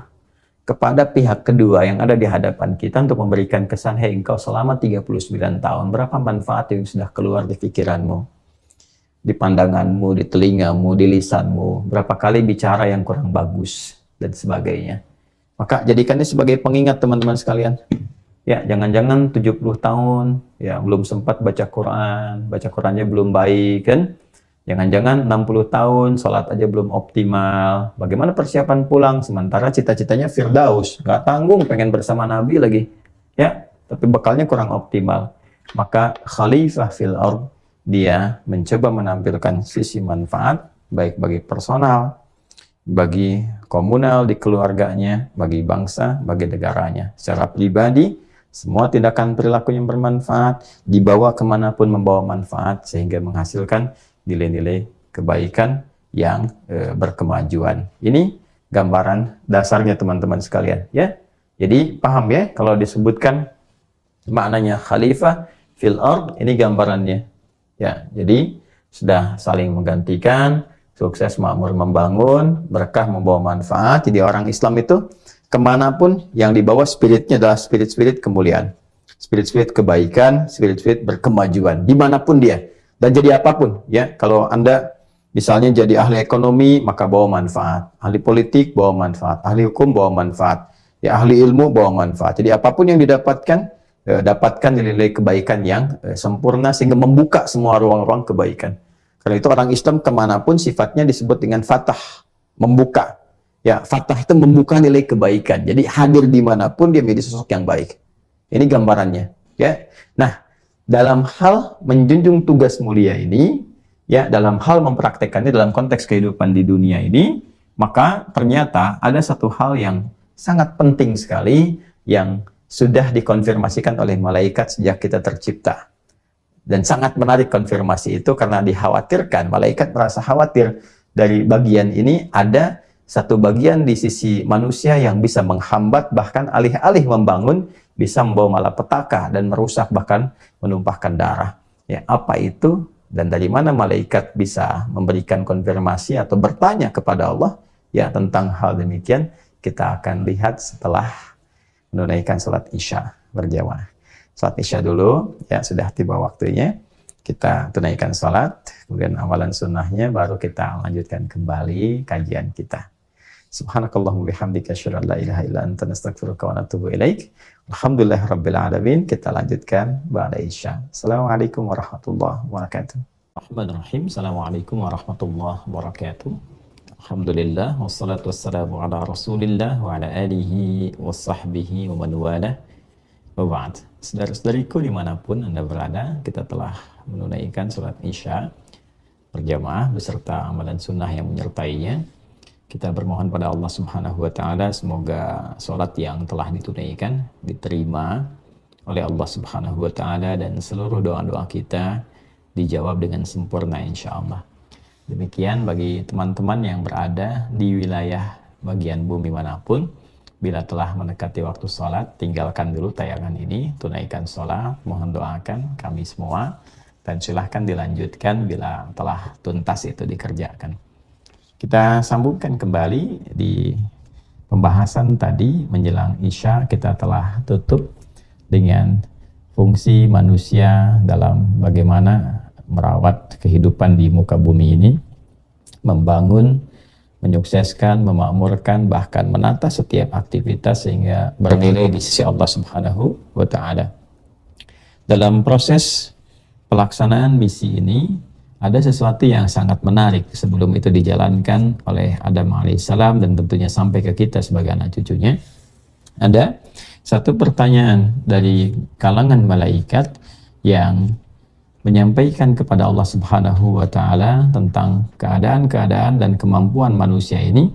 kepada pihak kedua yang ada di hadapan kita untuk memberikan kesan, hei engkau selama 39 tahun, berapa manfaat yang sudah keluar di pikiranmu, di pandanganmu, di telingamu, di lisanmu, berapa kali bicara yang kurang bagus, dan sebagainya. Maka jadikannya sebagai pengingat teman-teman sekalian. Ya, jangan-jangan 70 tahun, ya belum sempat baca Quran, baca Qurannya belum baik kan? Jangan-jangan 60 tahun, sholat aja belum optimal. Bagaimana persiapan pulang? Sementara cita-citanya Firdaus. Nggak tanggung, pengen bersama Nabi lagi. Ya, tapi bekalnya kurang optimal. Maka khalifah fil ardh, dia mencoba menampilkan sisi manfaat, baik bagi personal, bagi komunal di keluarganya, bagi bangsa, bagi negaranya. Secara pribadi, semua tindakan perilaku yang bermanfaat, dibawa kemanapun membawa manfaat, sehingga menghasilkan nilai-nilai kebaikan yang berkemajuan. Ini gambaran dasarnya teman-teman sekalian, ya. Jadi paham ya kalau disebutkan maknanya khalifah fil ardh, ini gambarannya. Ya, jadi sudah saling menggantikan, sukses makmur membangun, berkah membawa manfaat. Jadi orang Islam itu kemanapun yang dibawa spiritnya adalah spirit-spirit kemuliaan. Spirit-spirit kebaikan, spirit-spirit berkemajuan dimanapun dia dan jadi apapun ya. Kalau Anda misalnya jadi ahli ekonomi, maka bawa manfaat. Ahli politik bawa manfaat, ahli hukum bawa manfaat, ya ahli ilmu bawa manfaat. Jadi apapun yang didapatkan, dapatkan nilai kebaikan yang sempurna sehingga membuka semua ruang-ruang kebaikan. Karena itu orang Islam kemanapun sifatnya disebut dengan fatah, membuka. Ya, fatah itu membuka nilai kebaikan. Jadi hadir dimanapun dia menjadi sosok yang baik. Ini gambarannya, ya. Nah, dalam hal menjunjung tugas mulia ini, ya, dalam hal mempraktekannya dalam konteks kehidupan di dunia ini, maka ternyata ada satu hal yang sangat penting sekali yang sudah dikonfirmasikan oleh malaikat sejak kita tercipta. Dan sangat menarik konfirmasi itu karena dikhawatirkan, malaikat merasa khawatir dari bagian ini ada satu bagian di sisi manusia yang bisa menghambat, bahkan alih-alih membangun, bisa membawa malapetaka dan merusak, bahkan menumpahkan darah. Ya, apa itu? Dan dari mana malaikat bisa memberikan konfirmasi atau bertanya kepada Allah ya tentang hal demikian? Kita akan lihat setelah menunaikan salat Isya berjamaah. Salat Isya dulu, ya sudah tiba waktunya. Kita tunaikan salat, kemudian amalan sunnahnya, baru kita lanjutkan kembali kajian kita. Subhanakallahumma bihamdika asyhadu an la ilaha illa anta nastaghfiruka wa natubu ilaik. Alhamdulillahirabbil alamin. Kita lanjutkan ba'da Isya. Assalamualaikum warahmatullahi wabarakatuh. Bismillahirrahmanirrahim. Assalamualaikum warahmatullahi wabarakatuh. Alhamdulillah wassalatu wassalamu ala Rasulillah wa ala alihi washabbihi wa man walah. Wa ba'd. Saudara-saudariku dimanapun Anda berada, kita telah menunaikan salat Isya berjamaah beserta amalan sunnah yang menyertainya. Kita bermohon pada Allah Subhanahu wa taala semoga salat yang telah ditunaikan diterima oleh Allah Subhanahu wa taala dan seluruh doa-doa kita dijawab dengan sempurna insyaallah. Demikian bagi teman-teman yang berada di wilayah bagian bumi manapun, bila telah mendekati waktu salat, tinggalkan dulu tayangan ini, tunaikan salat, mohon doakan kami semua dan silahkan dilanjutkan bila telah tuntas itu dikerjakan. Kita sambungkan kembali di pembahasan tadi menjelang Isya. Kita telah tutup dengan fungsi manusia dalam bagaimana merawat kehidupan di muka bumi ini, membangun, menyukseskan, memakmurkan, bahkan menata setiap aktivitas sehingga bernilai di sisi Allah Subhanahu wa taala. Dalam proses pelaksanaan misi ini ada sesuatu yang sangat menarik sebelum itu dijalankan oleh Adam alaihissalam dan tentunya sampai ke kita sebagai anak cucunya. Ada satu pertanyaan dari kalangan malaikat yang menyampaikan kepada Allah Subhanahu wa taala tentang keadaan-keadaan dan kemampuan manusia ini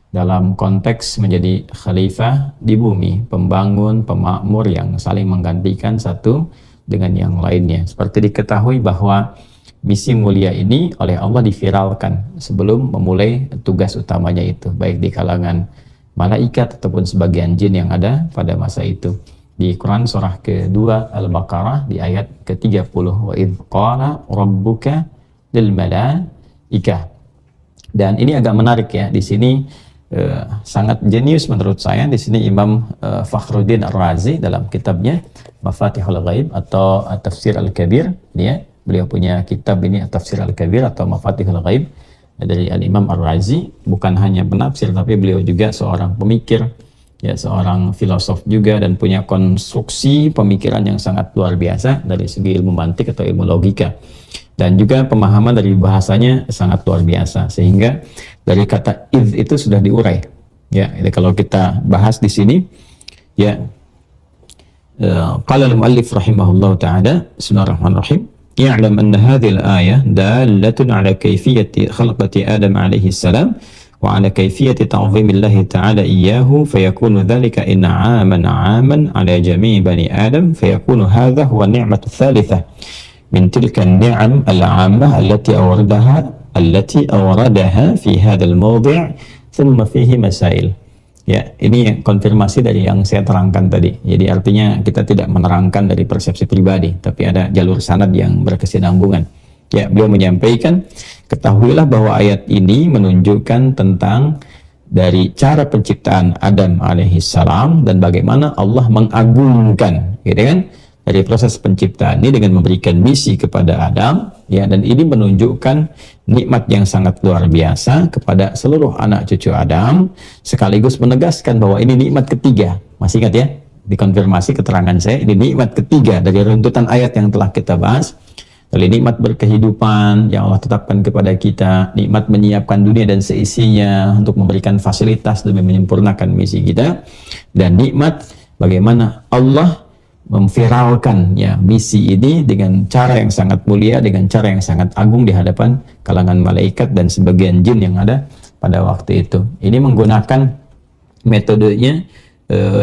dalam konteks menjadi khalifah di bumi, pembangun, pemakmur yang saling menggantikan satu dengan yang lainnya. Seperti diketahui bahwa misi mulia ini oleh Allah diviralkan sebelum memulai tugas utamanya itu, baik di kalangan malaikat ataupun sebagian jin yang ada pada masa itu. Di Quran surah kedua Al-Baqarah di ayat ke-30, wa idh qala rabbuka lil malaikah. Dan ini agak menarik ya, di sini sangat jenius menurut saya. Di sini Imam Fakhruddin Ar-Razi dalam kitabnya Mafatihul Ghaib atau Tafsir Al-Kabir, ya, beliau punya kitab ini Tafsir Al-Kabir atau Mafatihul Ghaib dari Al-Imam Ar-Razi. Bukan hanya penafsir, tapi beliau juga seorang pemikir, ya, seorang filosof juga, dan punya konstruksi pemikiran yang sangat luar biasa dari segi ilmu mantik atau ilmu logika, dan juga pemahaman dari bahasanya sangat luar biasa, sehingga dari kata idh itu sudah diurai. Ya, jadi kalau kita bahas di sini, ya, qala al-muallif rahimahullah ta'ala, bismillahirrahmanirrahim, i'lam anna hadhihi al-ayah dalatun ala kayfiyati khalqati Adam alaihi salam wa ala kayfiyati ta'zimillahi ta'ala iyyahu fayakunu dhalika in'aman 'aman ala jami' bani Adam fayakunu hadha huwa ni'matu thalithah min tilka an-ni'am al-'ammah allati awradaha fi hadha al-mawdi' thumma fihi masail. Ya, ini konfirmasi dari yang saya terangkan tadi. Jadi artinya kita tidak menerangkan dari persepsi pribadi, tapi ada jalur sanad yang berkesinambungan. Ya, beliau menyampaikan, ketahuilah bahwa ayat ini menunjukkan tentang dari cara penciptaan Adam alaihissalam dan bagaimana Allah mengagungkan, gitu kan, dari proses penciptaan ini dengan memberikan misi kepada Adam, ya, dan ini menunjukkan nikmat yang sangat luar biasa kepada seluruh anak cucu Adam, sekaligus menegaskan bahwa ini nikmat ketiga. Masih ingat ya? Dikonfirmasi keterangan saya, ini nikmat ketiga dari runtutan ayat yang telah kita bahas. Dari nikmat berkehidupan yang Allah tetapkan kepada kita, nikmat menyiapkan dunia dan seisinya untuk memberikan fasilitas demi menyempurnakan misi kita, dan nikmat bagaimana Allah memviralkan ya misi ini dengan cara yang sangat mulia, dengan cara yang sangat agung di hadapan kalangan malaikat dan sebagian jin yang ada pada waktu itu. Ini menggunakan metodenya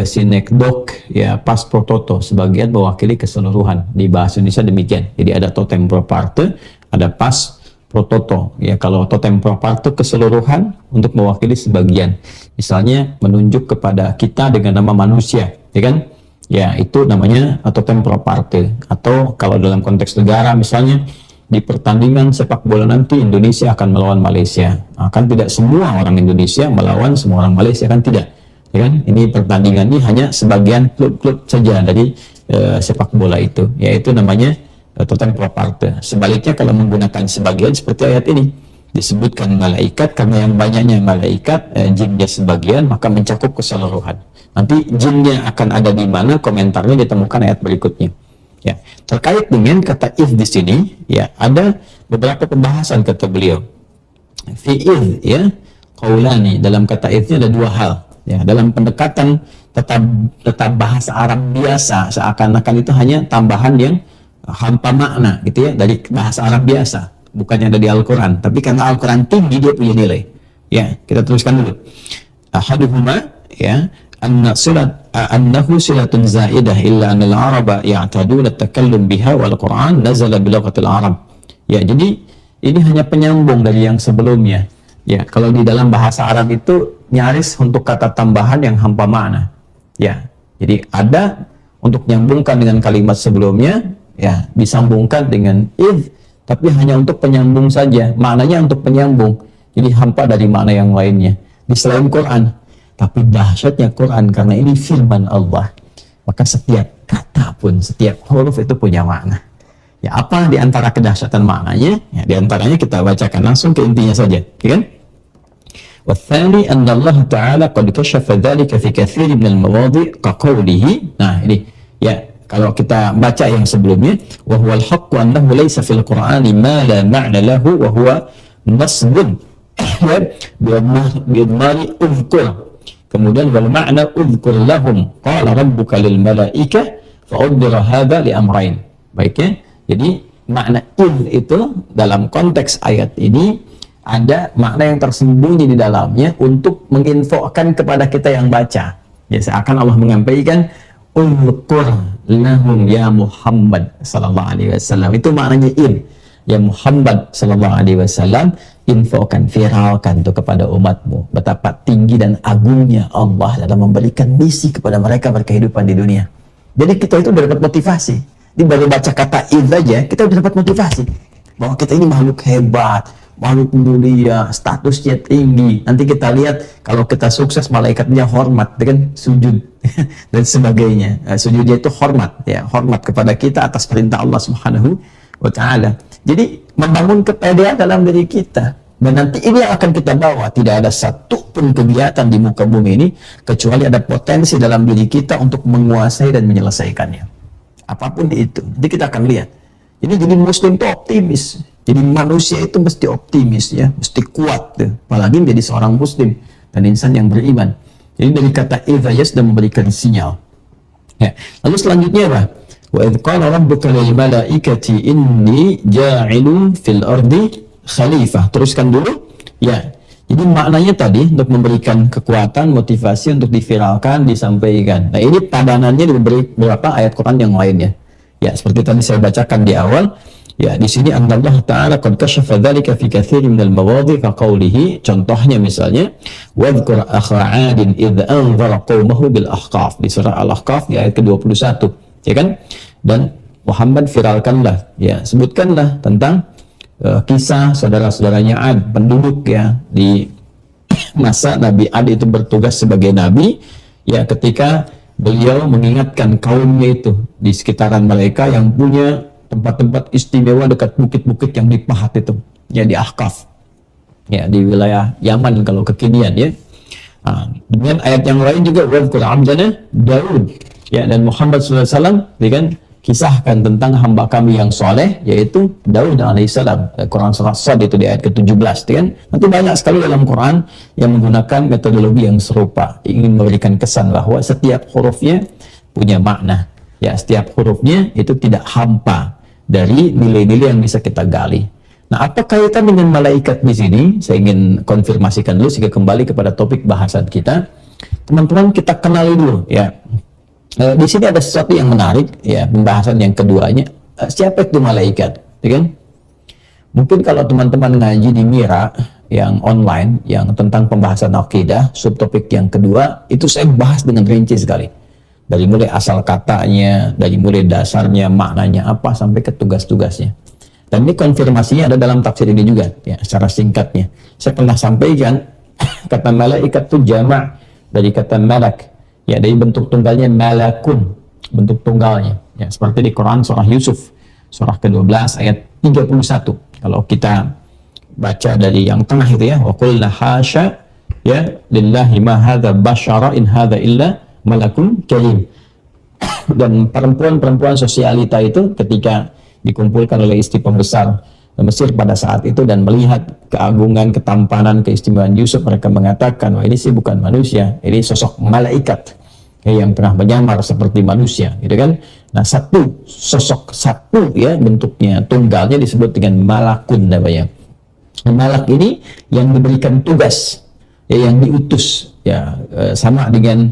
sinekdok ya pas pro toto, sebagian mewakili keseluruhan. Di bahasa Indonesia demikian. Jadi ada totem pro parte, ada pas pro toto. Ya, kalau totem pro parte keseluruhan untuk mewakili sebagian. Misalnya menunjuk kepada kita dengan nama manusia, ya kan? Ya, itu namanya totem pro parte. Atau kalau dalam konteks negara misalnya di pertandingan sepak bola nanti Indonesia akan melawan Malaysia. Kan tidak semua orang Indonesia melawan semua orang Malaysia, kan tidak. Ya kan? Ini pertandingan ini hanya sebagian klub-klub saja dari sepak bola itu, yaitu namanya totem pro parte. Sebaliknya kalau menggunakan sebagian seperti ayat ini, disebutkan malaikat karena yang banyaknya malaikat, jinnya sebagian, maka mencakup keseluruhan. Nanti jinnya akan ada di mana, komentarnya ditemukan ayat berikutnya. Ya, terkait dengan kata if di sini, ya ada beberapa pembahasan kata beliau. Fi if ya, qaulani, dalam kata if-nya ada dua hal. Ya, dalam pendekatan tetap bahasa Arab biasa, seakan-akan itu hanya tambahan yang hampa makna gitu ya dari bahasa Arab biasa, bukannya ada di Al-Quran. Tapi karena Al-Quran tinggi, dia punya nilai. Ya, kita teruskan dulu. Ahaduhuma ya annahu silatun zaidah illa anil araba ya'taduna at-takallum biha wal Quran nazala bi lughatil Arab. Ya, jadi ini hanya penyambung dari yang sebelumnya. Ya, kalau di dalam bahasa Arab itu nyaris untuk kata tambahan yang hampa makna. Ya, jadi ada untuk nyambungkan dengan kalimat sebelumnya, ya, disambungkan dengan id, tapi hanya untuk penyambung saja. Maknanya untuk penyambung. Jadi hampa dari makna yang lainnya. Di selain Quran. Tapi dahsyatnya Quran karena ini firman Allah. Maka setiap kata pun, setiap huruf itu punya makna. Ya, apa di antara kedahsyatan maknanya? Ya, di antaranya kita bacakan langsung ke intinya saja, ya kan? والثاني أن الله تعالى قد كشف ذلك في كثير من المواضع كقوله. Nah, ini ya, kalau kita baca yang sebelumnya, وهو الحق أنه ليس في القرآن ما لا معنى له وهو نصب بإضمار أذكر. Kemudian والمعنى أذكر لهم قال ربك للملائكة فأضر هذا لأمرين. Baiknya, jadi makna itu dalam konteks ayat ini ada makna yang tersembunyi di dalamnya untuk menginfokan kepada kita yang baca. Ya, seakan Allah menyampaikan ulqur lahum ya Muhammad sallallahu alaihi wasallam. Itu maknanya ya Muhammad sallallahu alaihi wasallam, infokan, viralkan tuh kepada umatmu betapa tinggi dan agungnya Allah dalam memberikan misi kepada mereka berkehidupan di dunia. Jadi kita itu udah dapat motivasi. Di baru baca kata id aja kita udah dapat motivasi bahwa kita ini makhluk hebat, makhluk mulia, statusnya tinggi. Nanti kita lihat kalau kita sukses malaikatnya hormat dengan sujud dan sebagainya. Sujudnya itu hormat, ya, hormat kepada kita atas perintah Allah Subhanahu wa taala. Jadi membangun kepedean dalam diri kita. Dan nanti ini yang akan kita bawa. Tidak ada satu pun kegiatan di muka bumi ini kecuali ada potensi dalam diri kita untuk menguasai dan menyelesaikannya. Apapun itu. Nanti kita akan lihat. Ini jadi muslim itu optimis. Jadi manusia itu mesti optimis, ya, mesti kuat, ya. Apalagi menjadi seorang muslim dan insan yang beriman. Jadi dari kata idza sudah memberikan sinyal. Ya. Lalu selanjutnya apa? Wa idz qala rabbuka lil malaikati inni ja'ilun fil ardi khalifah. Teruskan dulu. Ya. Jadi maknanya tadi untuk memberikan kekuatan, motivasi untuk diviralkan, disampaikan. Nah, ini padanannya di beberapa ayat Quran yang lainnya. Ya, seperti tadi saya bacakan di awal. Ya, di sini Allah Ta'ala qad kashafa dzalika fi katsirin minal mawadhi' ka qawlihi, contohnya misalnya wadhkur akha 'adin idz anzara qaumahu bil ahqaf, di surah Al-Ahqaf di ayat ke-21, ya kan? Dan Muhammad viralkanlah, ya, sebutkanlah tentang kisah saudara-saudaranya Ad, penduduk, ya, di masa Nabi Ad itu bertugas sebagai nabi, ya, ketika beliau mengingatkan kaumnya itu di sekitaran mereka yang punya tempat-tempat istimewa dekat bukit-bukit yang di Pahat itu, ya di Ahqaf, ya di wilayah Yaman kalau kekinian ya. Nah, dengan ayat yang lain juga wadhkur abdana Daud, ya, dan Muhammad SAW ya kan, kisahkan tentang hamba kami yang soleh yaitu Daud alaihissalam. Quran surah Sad itu di ayat ke-17 ya kan. Nanti banyak sekali dalam Quran yang menggunakan metodologi yang serupa, ingin memberikan kesan bahwa setiap hurufnya punya makna, ya, setiap hurufnya itu tidak hampa dari nilai-nilai yang bisa kita gali. Nah, apa kaitan dengan malaikat di sini? Saya ingin konfirmasikan dulu sehingga kembali kepada topik bahasan kita. Teman-teman, kita kenali dulu ya. Di sini ada sesuatu yang menarik ya, pembahasan yang keduanya. Siapa itu malaikat? Ya kan? Mungkin kalau teman-teman ngaji di Mira yang online yang tentang pembahasan akidah, subtopik yang kedua itu saya bahas dengan rinci sekali. Dari mulai asal katanya, dari mulai dasarnya, maknanya apa sampai ke tugas-tugasnya. Dan ini konfirmasinya ada dalam tafsir ini juga ya, secara singkatnya. Saya pernah sampaikan kata malaikat itu jamak dari kata malak. Ya, dari bentuk tunggalnya malakun, bentuk tunggalnya. Ya, seperti di Quran surah Yusuf, surah ke-12 ayat 31. Kalau kita baca dari yang tengah itu ya, wa qulna hasya ya lillahi ma hadza basyara in hadza illa malakun karim. Dan perempuan-perempuan sosialita itu ketika dikumpulkan oleh istri pembesar Mesir pada saat itu dan melihat keagungan, ketampanan, keistimewaan Yusuf, mereka mengatakan, wah ini sih bukan manusia, ini sosok malaikat ya, yang pernah menyamar seperti manusia, gitu kan? Nah, satu sosok satu ya bentuknya tunggalnya disebut dengan malakun namanya. Malak ini yang diberikan tugas, ya, yang diutus, ya, sama dengan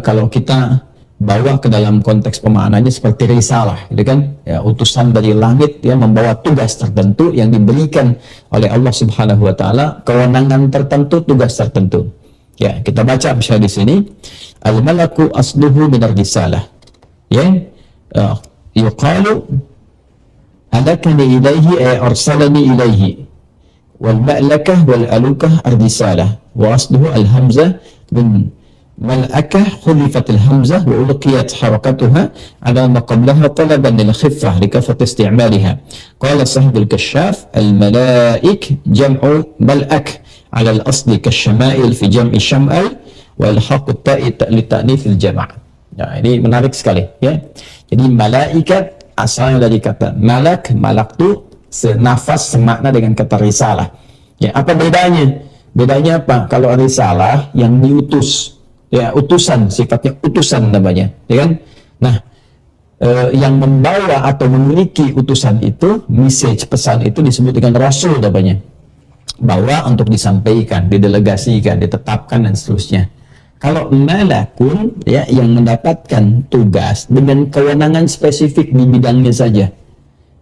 kalau kita bawa ke dalam konteks pemaknaannya seperti risalah, gitu kan? Ya, utusan dari langit ya membawa tugas tertentu yang diberikan oleh Allah Subhanahu wa taala, kewenangan tertentu, tugas tertentu. Ya, kita baca misalnya di sini, al-malaku asluhu minar risalah. Ya, yuqalu adakani ilaihi ay arsalani ilaihi. Wal ma'lakah wal alukah ar-risalah wa asluhu al-hamzah min ملأكة حذفت الهمزة وألقيت حركتها على ما قبلها طلبا للخفة لكثرة استعمالها. قال صاحب الكشاف الملائك جمع ملأك على الأصل كالشمائل في جمع شمال وإلحاق التاء للتأنيث الجمع. Nah, ini menarik sekali ya. Jadi malaikat asalnya dari kata malak, malak itu senafas semakna dengan kata risalah. Ya, apa bedanya? Bedanya apa? Kalau risalah yang diutus, ya, utusan, sifatnya utusan namanya, ya kan? Nah, yang membawa atau memiliki utusan itu, message, pesan itu disebut dengan rasul namanya. Bawa untuk disampaikan, didelegasikan, ditetapkan dan seterusnya. Kalau malakun ya yang mendapatkan tugas dengan kewenangan spesifik di bidangnya saja.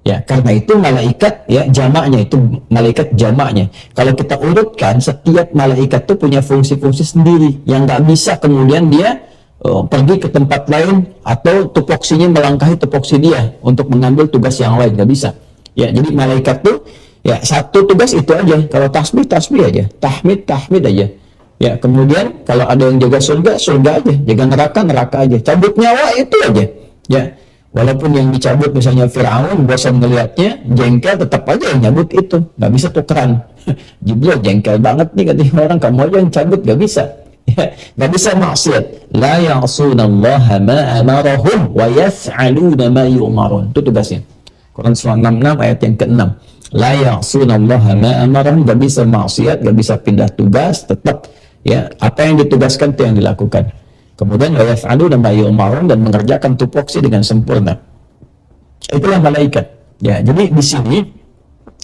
Ya, karena itu malaikat ya jamaknya itu malaikat jamaknya. Kalau kita urutkan, setiap malaikat itu punya fungsi-fungsi sendiri yang nggak bisa kemudian dia pergi ke tempat lain atau tupoksinya melangkahi tupoksi dia untuk mengambil tugas yang lain, nggak bisa. Ya, jadi malaikat tuh ya satu tugas itu aja. Kalau tasbih aja, tahmid aja. Ya, kemudian kalau ada yang jaga surga aja, jaga neraka aja, cabut nyawa itu aja. Ya. Walaupun yang dicabut misalnya Fir'aun, bosan ngelihatnya, jengkel, tetap aja yang nyabut itu. Nggak bisa tukeran. Jibril jengkel banget nih katanya orang, kamu aja yang cabut, nggak bisa. Nggak bisa maksiat. La ya'sunallaha ma amarahum wa yaf'aluna ma yu'marun. Itu tugasnya. Quran surah 66 ayat yang ke-6. La ya'sunallaha ma amarahum, nggak bisa maksiat, nggak bisa pindah tugas, tetap ya apa yang ditugaskan itu yang dilakukan. Kemudian wayaf'alu dan yu'marun dan mengerjakan tupoksi dengan sempurna. Itulah malaikat. Ya, jadi di sini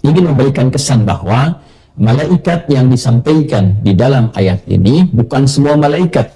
ingin memberikan kesan bahwa malaikat yang disampaikan di dalam ayat ini bukan semua malaikat.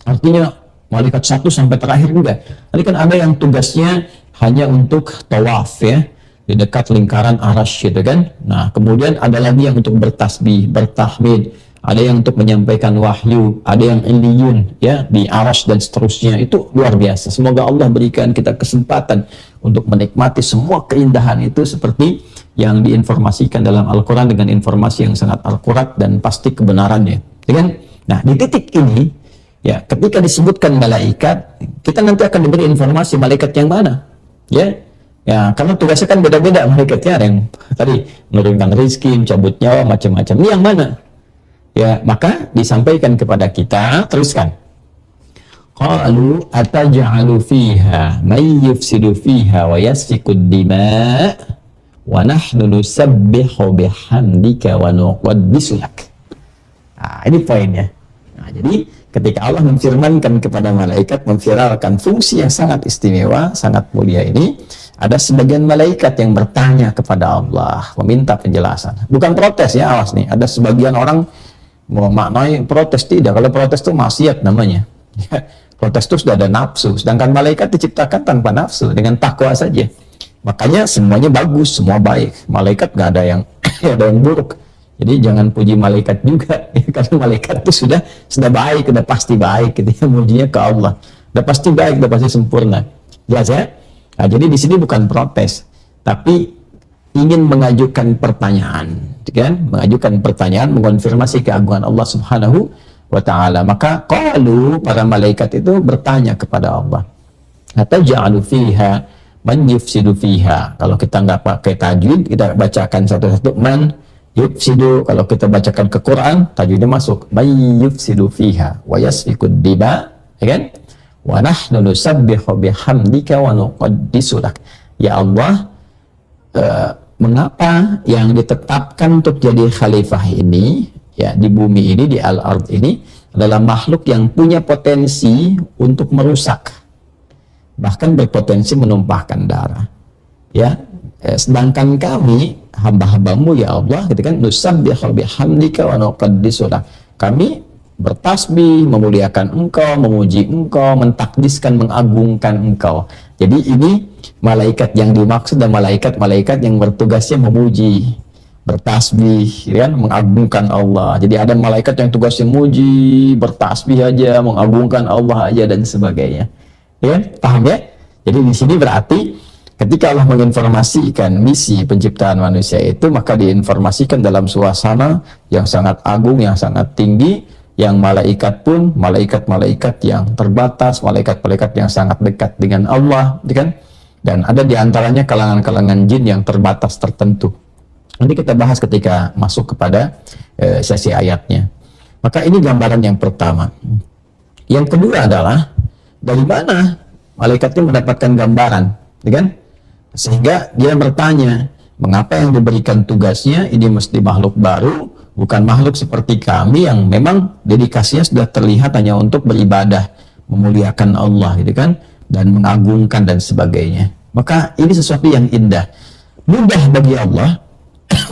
Artinya malaikat satu sampai terakhir juga. Tadi kan ada yang tugasnya hanya untuk tawaf ya, di dekat lingkaran arasy gitu kan. Nah, kemudian ada lagi yang untuk bertasbih, bertahmid, ada yang untuk menyampaikan wahyu, ada yang iliyun ya di arasy dan seterusnya. Itu luar biasa. Semoga Allah berikan kita kesempatan untuk menikmati semua keindahan itu seperti yang diinformasikan dalam Al-Quran dengan informasi yang sangat akurat dan pasti kebenarannya. Ya kan? Nah, di titik ini Ya, ketika disebutkan malaikat, kita nanti akan diberi informasi malaikat yang mana. Ya, ya, karena tugasnya kan beda-beda malaikatnya. Ada yang tadi menurunkan rezeki, mencabut nyawa, macam-macam. Ini yang mana? Ya, maka disampaikan kepada kita, teruskan. Qalu ataj'alu fiha may yufsidu fiha wa yasfiku ad-dima' wa nahnu nusabbihu bihamdika wa nuqaddisu lak. Nah, ini poinnya. Nah, jadi ketika Allah memfirmankan kepada malaikat, memviralkan fungsi yang sangat istimewa, sangat mulia ini, ada sebagian malaikat yang bertanya kepada Allah, meminta penjelasan. Bukan protes ya, awas nih. Ada sebagian orang mau maknai protes, tidak. Kalau protes itu maksiat namanya. Protes itu sudah ada nafsu. Sedangkan malaikat diciptakan tanpa nafsu, dengan takwa saja. Makanya semuanya bagus, semua baik. Malaikat nggak ada yang ada yang buruk. Jadi jangan puji malaikat juga, ya, karena malaikat itu sudah baik, sudah pasti baik. Gitu ya, mujinya ke Allah. Sudah pasti baik, sudah pasti sempurna. Jelas ya? Nah, jadi di sini bukan protes, tapi ingin mengajukan pertanyaan, kan? Mengajukan pertanyaan, mengonfirmasi keagungan Allah Subhanahu wa Ta'ala. Maka qalu, para malaikat itu bertanya kepada Allah, ataj'alu fiha man yufsidu fiha. Kalau kita nggak pakai tajwid, kita bacakan satu-satu. Man yufsidu, kalau kita bacakan ke Quran, tajwidnya masuk. Man yufsidu fiha wa yasfiku ad-dima, ya kan? Wa nahnu nusabbihu bihamdika wa nuqaddisu lak. Ya Allah, mengapa yang ditetapkan untuk jadi khalifah ini, ya, di bumi ini, di al-ard ini, adalah makhluk yang punya potensi untuk merusak, bahkan berpotensi menumpahkan darah, ya. Sedangkan kami hamba-hambamu, ya Allah, gitu kan, nusabbihu bihamdika wa nuqaddisu lak. Kami bertasbih, memuliakan Engkau, memuji Engkau, mentakdiskan, mengagungkan Engkau. Jadi ini malaikat yang dimaksud dan malaikat-malaikat yang bertugasnya memuji, bertasbih, ya, mengagungkan Allah. Jadi ada malaikat yang tugasnya muji, bertasbih aja, mengagungkan Allah aja, dan sebagainya. Ya, paham ya? Jadi di sini berarti ketika Allah menginformasikan misi penciptaan manusia itu, maka diinformasikan dalam suasana yang sangat agung, yang sangat tinggi, yang malaikat pun malaikat-malaikat yang terbatas, malaikat-malaikat yang sangat dekat dengan Allah, kan? Dan ada di antaranya kalangan-kalangan jin yang terbatas tertentu. Nanti kita bahas ketika masuk kepada sesi ayatnya. Maka ini gambaran yang pertama. Yang kedua adalah dari mana malaikatnya mendapatkan gambaran, kan? Sehingga dia bertanya, mengapa yang diberikan tugasnya ini mesti makhluk baru, bukan makhluk seperti kami yang memang dedikasinya sudah terlihat hanya untuk beribadah, memuliakan Allah, gitu kan, dan mengagungkan dan sebagainya. Maka ini sesuatu yang indah, mudah bagi Allah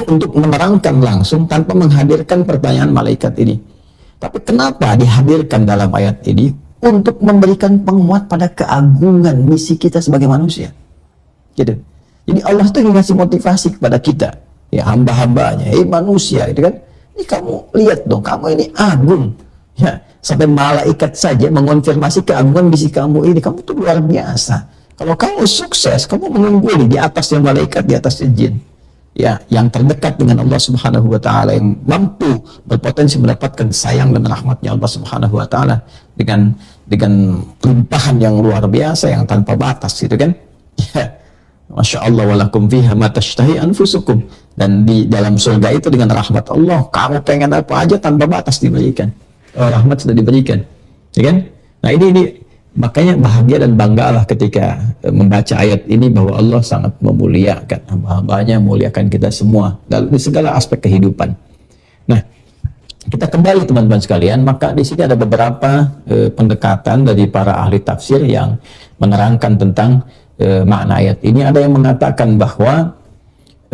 untuk menerangkan langsung tanpa menghadirkan pertanyaan malaikat ini. Tapi kenapa dihadirkan dalam ayat ini? Untuk memberikan penguat pada keagungan misi kita sebagai manusia. Gitu. Jadi Allah tuh ngasih motivasi kepada kita, ya, hamba-hambanya, manusia, gitu kan. Ini kamu lihat dong, kamu ini agung, ya. Sampai malaikat saja mengonfirmasi keagungan misi kamu ini. Kamu tuh luar biasa. Kalau kamu sukses, kamu mengungguli di atasnya malaikat, di atasnya jin, ya, yang terdekat dengan Allah Subhanahu wa Ta'ala, yang mampu berpotensi mendapatkan sayang dan rahmatnya Allah Subhanahu wa Ta'ala dengan limpahan yang luar biasa, yang tanpa batas, gitu kan. Ya. Masya Allah, walakum fiha ma tashtahi anfusukum. Dan di dalam surga itu dengan rahmat Allah, kamu pengen apa aja tanpa batas diberikan. Rahmat sudah diberikan, ya kan? Nah ini makanya bahagia dan banggalah ketika membaca ayat ini bahwa Allah sangat memuliakan hamba-hambanya, memuliakan kita semua dalam segala aspek kehidupan. Nah, kita kembali teman-teman sekalian, maka di sini ada beberapa pendekatan dari para ahli tafsir yang menerangkan tentang makna ayat ini. Ada yang mengatakan bahwa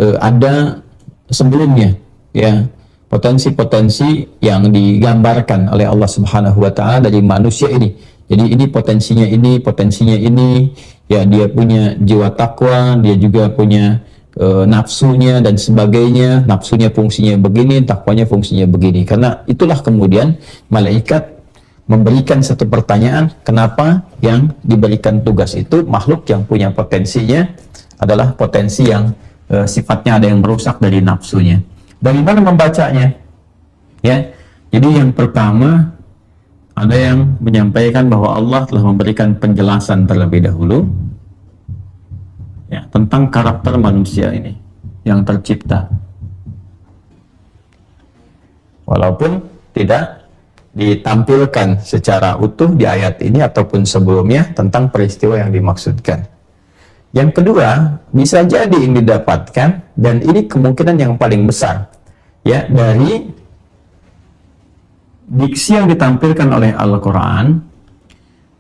ada sebelumnya, ya, potensi-potensi yang digambarkan oleh Allah Subhanahu wa Ta'ala dari manusia ini. Jadi ini potensinya ini, ya, dia punya jiwa takwa, dia juga punya nafsunya dan sebagainya. Nafsunya fungsinya begini, takwanya fungsinya begini. Karena itulah kemudian malaikat memberikan satu pertanyaan, kenapa yang diberikan tugas itu makhluk yang punya potensinya adalah potensi yang sifatnya ada yang merusak dari nafsunya. Dari mana membacanya? Ya, jadi yang pertama, Ada yang menyampaikan bahwa Allah telah memberikan penjelasan terlebih dahulu ya, tentang karakter manusia ini yang tercipta. Walaupun tidak ditampilkan secara utuh di ayat ini ataupun sebelumnya tentang peristiwa yang dimaksudkan. Yang kedua, bisa jadi ini didapatkan, dan ini kemungkinan yang paling besar ya, dari diksi yang ditampilkan oleh Al-Quran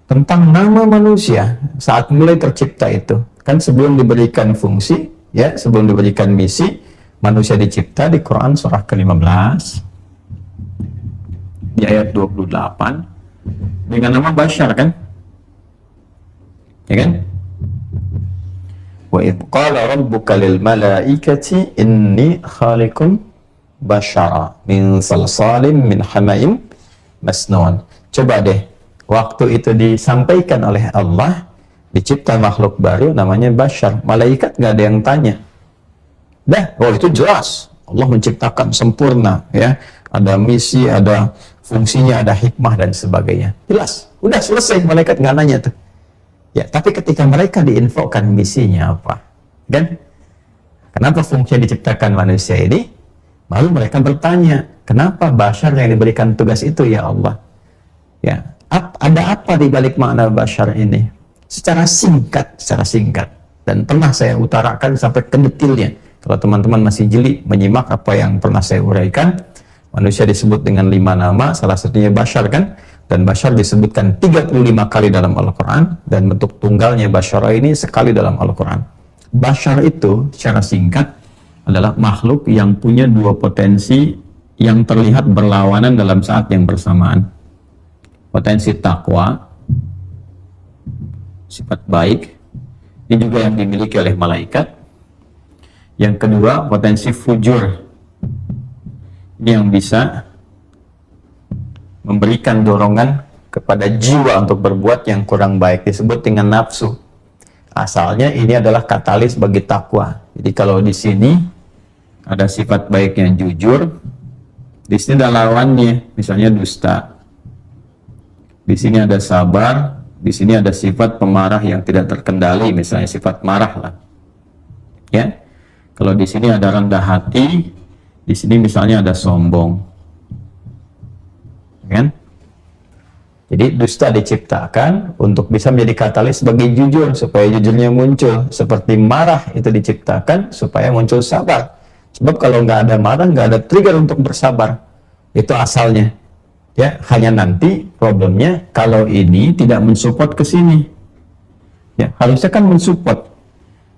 tentang nama manusia saat mulai tercipta itu. Kan sebelum diberikan fungsi, ya, sebelum diberikan misi, manusia dicipta di Quran surah ke-15 di ayat 28 dengan nama Bashar, kan? Ya kan? Wa idh qala rabbuka lil malaikati inni khaliqun bashara min salsalim min hamaim masnun. Coba deh, waktu itu disampaikan oleh Allah, dicipta makhluk baru namanya Bashar. Malaikat nggak ada yang tanya. Dah, oh itu jelas. Allah menciptakan sempurna, ya. Ada misi, ada fungsinya, ada hikmah dan sebagainya. Jelas. Udah selesai, malaikat nggak nanya tuh. Ya, tapi ketika mereka diinfokan misinya apa, kan? Kenapa fungsi diciptakan manusia ini? Lalu mereka bertanya, kenapa Bashar yang diberikan tugas itu, ya Allah? Ya, ada apa di balik makna Bashar ini? Secara singkat, dan pernah saya utarakan sampai ke detailnya. Kalau teman-teman masih jeli menyimak apa yang pernah saya uraikan, manusia disebut dengan 5 nama, salah satunya Bashar, kan? Dan Bashar disebutkan 35 kali dalam Al-Quran, dan bentuk tunggalnya Bashar ini sekali dalam Al-Quran. Bashar itu secara singkat adalah makhluk yang punya dua potensi yang terlihat berlawanan dalam saat yang bersamaan. Potensi takwa, sifat baik, ini juga yang dimiliki oleh malaikat. Yang kedua, potensi fujur, ini yang bisa memberikan dorongan kepada jiwa untuk berbuat yang kurang baik, disebut dengan nafsu. Asalnya ini adalah katalis bagi takwa. Jadi kalau di sini ada sifat baik yang jujur, di sini ada lawannya, misalnya dusta. Di sini ada sabar, di sini ada sifat pemarah yang tidak terkendali, misalnya sifat marah lah. Ya, kalau di sini ada rendah hati, di sini misalnya ada sombong, kan? Jadi dusta diciptakan untuk bisa menjadi katalis bagi jujur, supaya jujurnya muncul. Seperti marah itu diciptakan supaya muncul sabar. Sebab kalau nggak ada marah, nggak ada trigger untuk bersabar. Itu asalnya. Ya, hanya nanti problemnya kalau ini tidak mensupport ke sini. Ya, harusnya kan mensupport.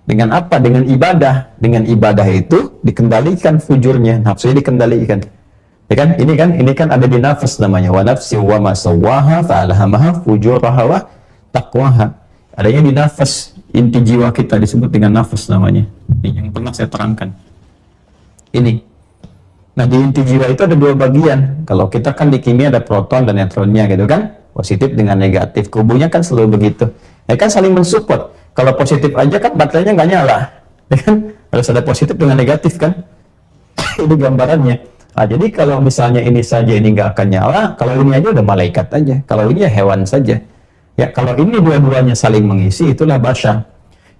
Dengan apa? Dengan ibadah. Dengan ibadah itu dikendalikan fujurnya, nafsunya dikendalikan. Ya kan? Ini kan ada di nafas namanya. Wa nafsi wa ma sawwaha fa'alhamaha fujuraha wa taqwaha. Adanya di nafas, inti jiwa kita disebut dengan nafas namanya. Ini yang pernah saya terangkan. Ini. Nah, di inti jiwa itu ada dua bagian. Kalau kita kan di kimia ada proton dan neutronnya gitu kan, positif dengan negatif. Kubunya kan selalu begitu. Ya kan saling mensupport. Kalau positif aja kan baterainya nggak nyala, ya kan? Harus ada positif dengan negatif kan? Itu gambarannya. Nah, jadi kalau misalnya ini saja ini nggak akan nyala, kalau ini aja udah malaikat aja. Kalau ini ya hewan saja. Ya kalau ini dua-duanya saling mengisi, itulah Bashar,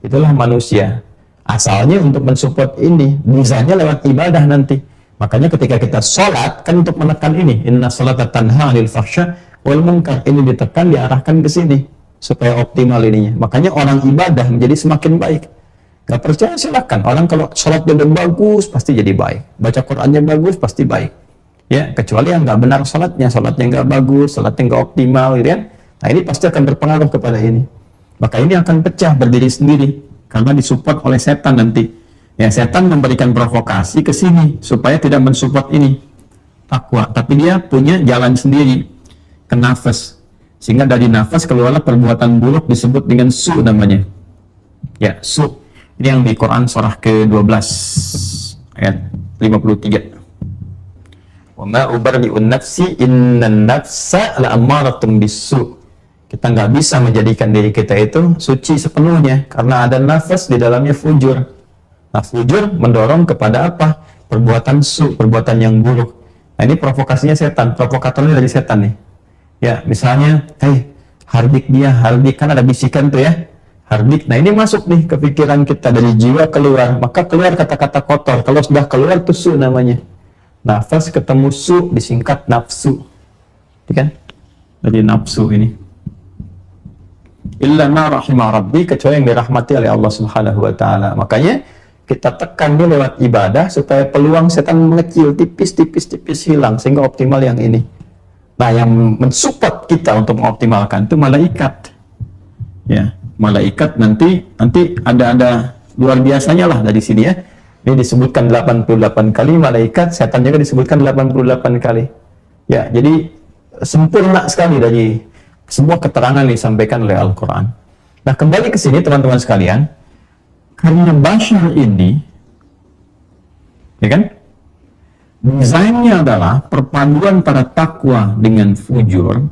itulah manusia. Asalnya untuk mensupport ini, bisanya lewat ibadah nanti. Makanya ketika kita sholat, kan untuk menekan ini. Inna sholata tanha 'anil fahsya wal munkar. Ini ditekan, diarahkan ke sini. Supaya optimal ininya. Makanya orang ibadah menjadi semakin baik. Gak percaya silakan. Orang kalau sholatnya udah bagus, pasti jadi baik. Baca Qur'annya bagus, pasti baik. Ya, kecuali yang nggak benar sholatnya nggak bagus, sholatnya nggak optimal, gitu kan? Nah, ini pasti akan berpengaruh kepada ini. Maka ini akan pecah, berdiri sendiri. Karena disupport oleh setan nanti. Ya, setan memberikan provokasi ke sini supaya tidak mensupport ini takwa, tapi dia punya jalan sendiri ke nafas, sehingga dari nafas keluarlah perbuatan buruk disebut dengan su namanya. Ya, su. Ini yang di Quran surah ke-12 ayat 53. Wa ma ubarri'un nafsi innan nafsa la'ammaratun bisu. Kita nggak bisa menjadikan diri kita itu suci sepenuhnya karena ada nafas di dalamnya fujur. Nah, fujur mendorong kepada apa? Perbuatan su, perbuatan yang buruk. Nah, ini provokasinya setan, provokatornya dari setan nih. Ya, misalnya, hardik kan ada bisikan tuh ya. Hardik. Nah, ini masuk nih ke pikiran kita dari jiwa keluar, maka keluar kata-kata kotor. Kalau sudah keluar tuh su namanya. Nafas ketemu su disingkat nafsu. Kan? Jadi nafsu ini. Illa ma rahimah rabbi, kecuali yang dirahmati oleh Allah Subhanahu wa taala. Makanya kita tekan dia lewat ibadah supaya peluang setan mengecil tipis hilang sehingga optimal yang ini. Nah, yang mensupport kita untuk mengoptimalkan itu malaikat. Ya, malaikat nanti ada luar biasanya lah dari sini ya. Ini disebutkan 88 kali malaikat, setan juga disebutkan 88 kali. Ya, jadi sempurna sekali dari semua keterangan yang disampaikan oleh Al-Quran. Nah, kembali ke sini teman-teman sekalian, karena bashar ini, ya kan, desainnya adalah perpaduan para takwa dengan fujur,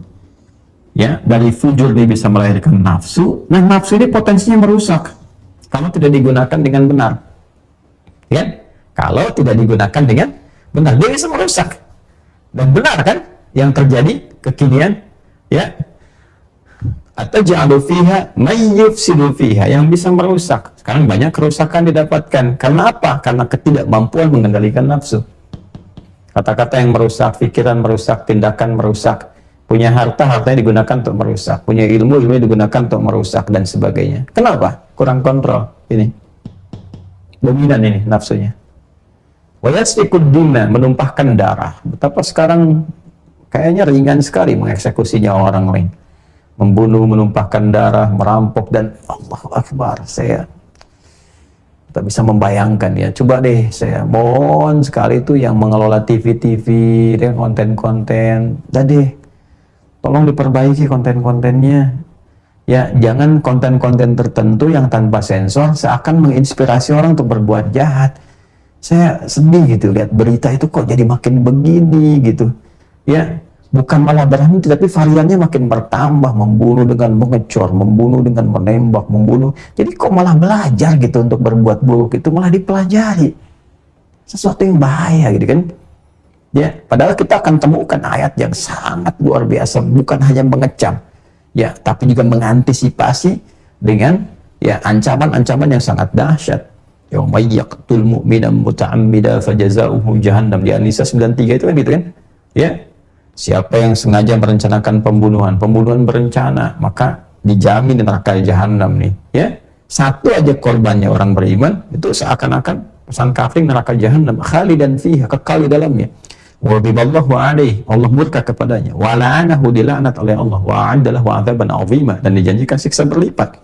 ya, dari fujur dia bisa melahirkan nafsu. Nah, nafsu ini potensinya merusak kalau tidak digunakan dengan benar, ya, kalau tidak digunakan dengan benar dia bisa merusak. Dan benar kan yang terjadi kekinian, ya, atau ja'alu fiha may yufsidu fiha, yang bisa merusak. Sekarang banyak kerusakan didapatkan karena apa? Karena ketidakmampuan mengendalikan nafsu. Kata-kata yang merusak, pikiran merusak, tindakan merusak. Punya hartanya digunakan untuk merusak. Punya ilmunya digunakan untuk merusak dan sebagainya. Kenapa? Kurang kontrol ini. Dominan ini nafsunya. Wa yasfikud dima, menumpahkan darah. Betapa sekarang kayaknya ringan sekali mengeksekusi nyawa orang lain. Membunuh, menumpahkan darah, merampok, dan Allahu Akbar, saya tak bisa membayangkan ya. Coba deh, saya mohon sekali itu yang mengelola TV-TV dan konten-konten, deh, tolong diperbaiki konten-kontennya. Ya, jangan konten-konten tertentu yang tanpa sensor seakan menginspirasi orang untuk berbuat jahat. Saya sedih gitu lihat berita itu kok jadi makin begini gitu. Ya, bukan malah berhenti, tapi variannya makin bertambah, membunuh dengan mengecor, membunuh dengan menembak, membunuh. Jadi kok malah belajar gitu untuk berbuat buruk itu malah dipelajari. Sesuatu yang bahaya gitu kan. Ya, padahal kita akan temukan ayat yang sangat luar biasa, bukan hanya mengecam, ya, tapi juga mengantisipasi dengan ya ancaman-ancaman yang sangat dahsyat. Yauma yaqtul mu'mina muta'ammida fajazauhu jahannam, di An-Nisa 93 itu kan gitu kan. Ya. Siapa yang sengaja merencanakan pembunuhan berencana, maka dijamin neraka jahanam nih, ya. Satu aja korbannya orang beriman, itu seakan-akan pesan kafir neraka jahanam, khalidan fiha, kekal di dalamnya. Wa ghadiballahu alaihi, Allah murka kepadanya, wa la'anahu, dilaknat oleh Allah, wa a'addalahu 'adzaban 'azima, dan dijanjikan siksa berlipat.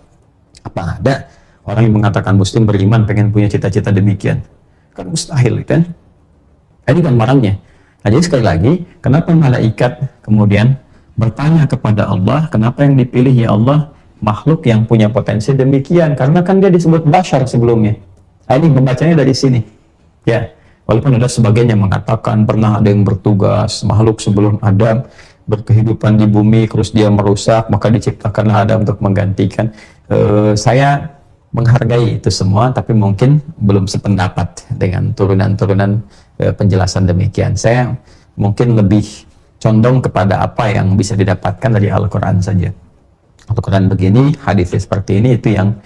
Apa ada orang yang mengatakan muslim beriman pengen punya cita-cita demikian? Kan mustahil kan? Ini kan marahnya. Nah, jadi sekali lagi, kenapa malaikat kemudian bertanya kepada Allah, kenapa yang dipilih ya Allah makhluk yang punya potensi demikian? Karena kan dia disebut bashar sebelumnya. Nah, ini membacanya dari sini. Ya, walaupun ada sebagian yang mengatakan pernah ada yang bertugas, makhluk sebelum Adam berkehidupan di bumi, terus dia merusak, maka diciptakanlah Adam untuk menggantikan. Saya menghargai itu semua, tapi mungkin belum sependapat dengan turunan-turunan penjelasan demikian. Saya mungkin lebih condong kepada apa yang bisa didapatkan dari Al-Quran saja. Al-Quran begini, hadis seperti ini, itu yang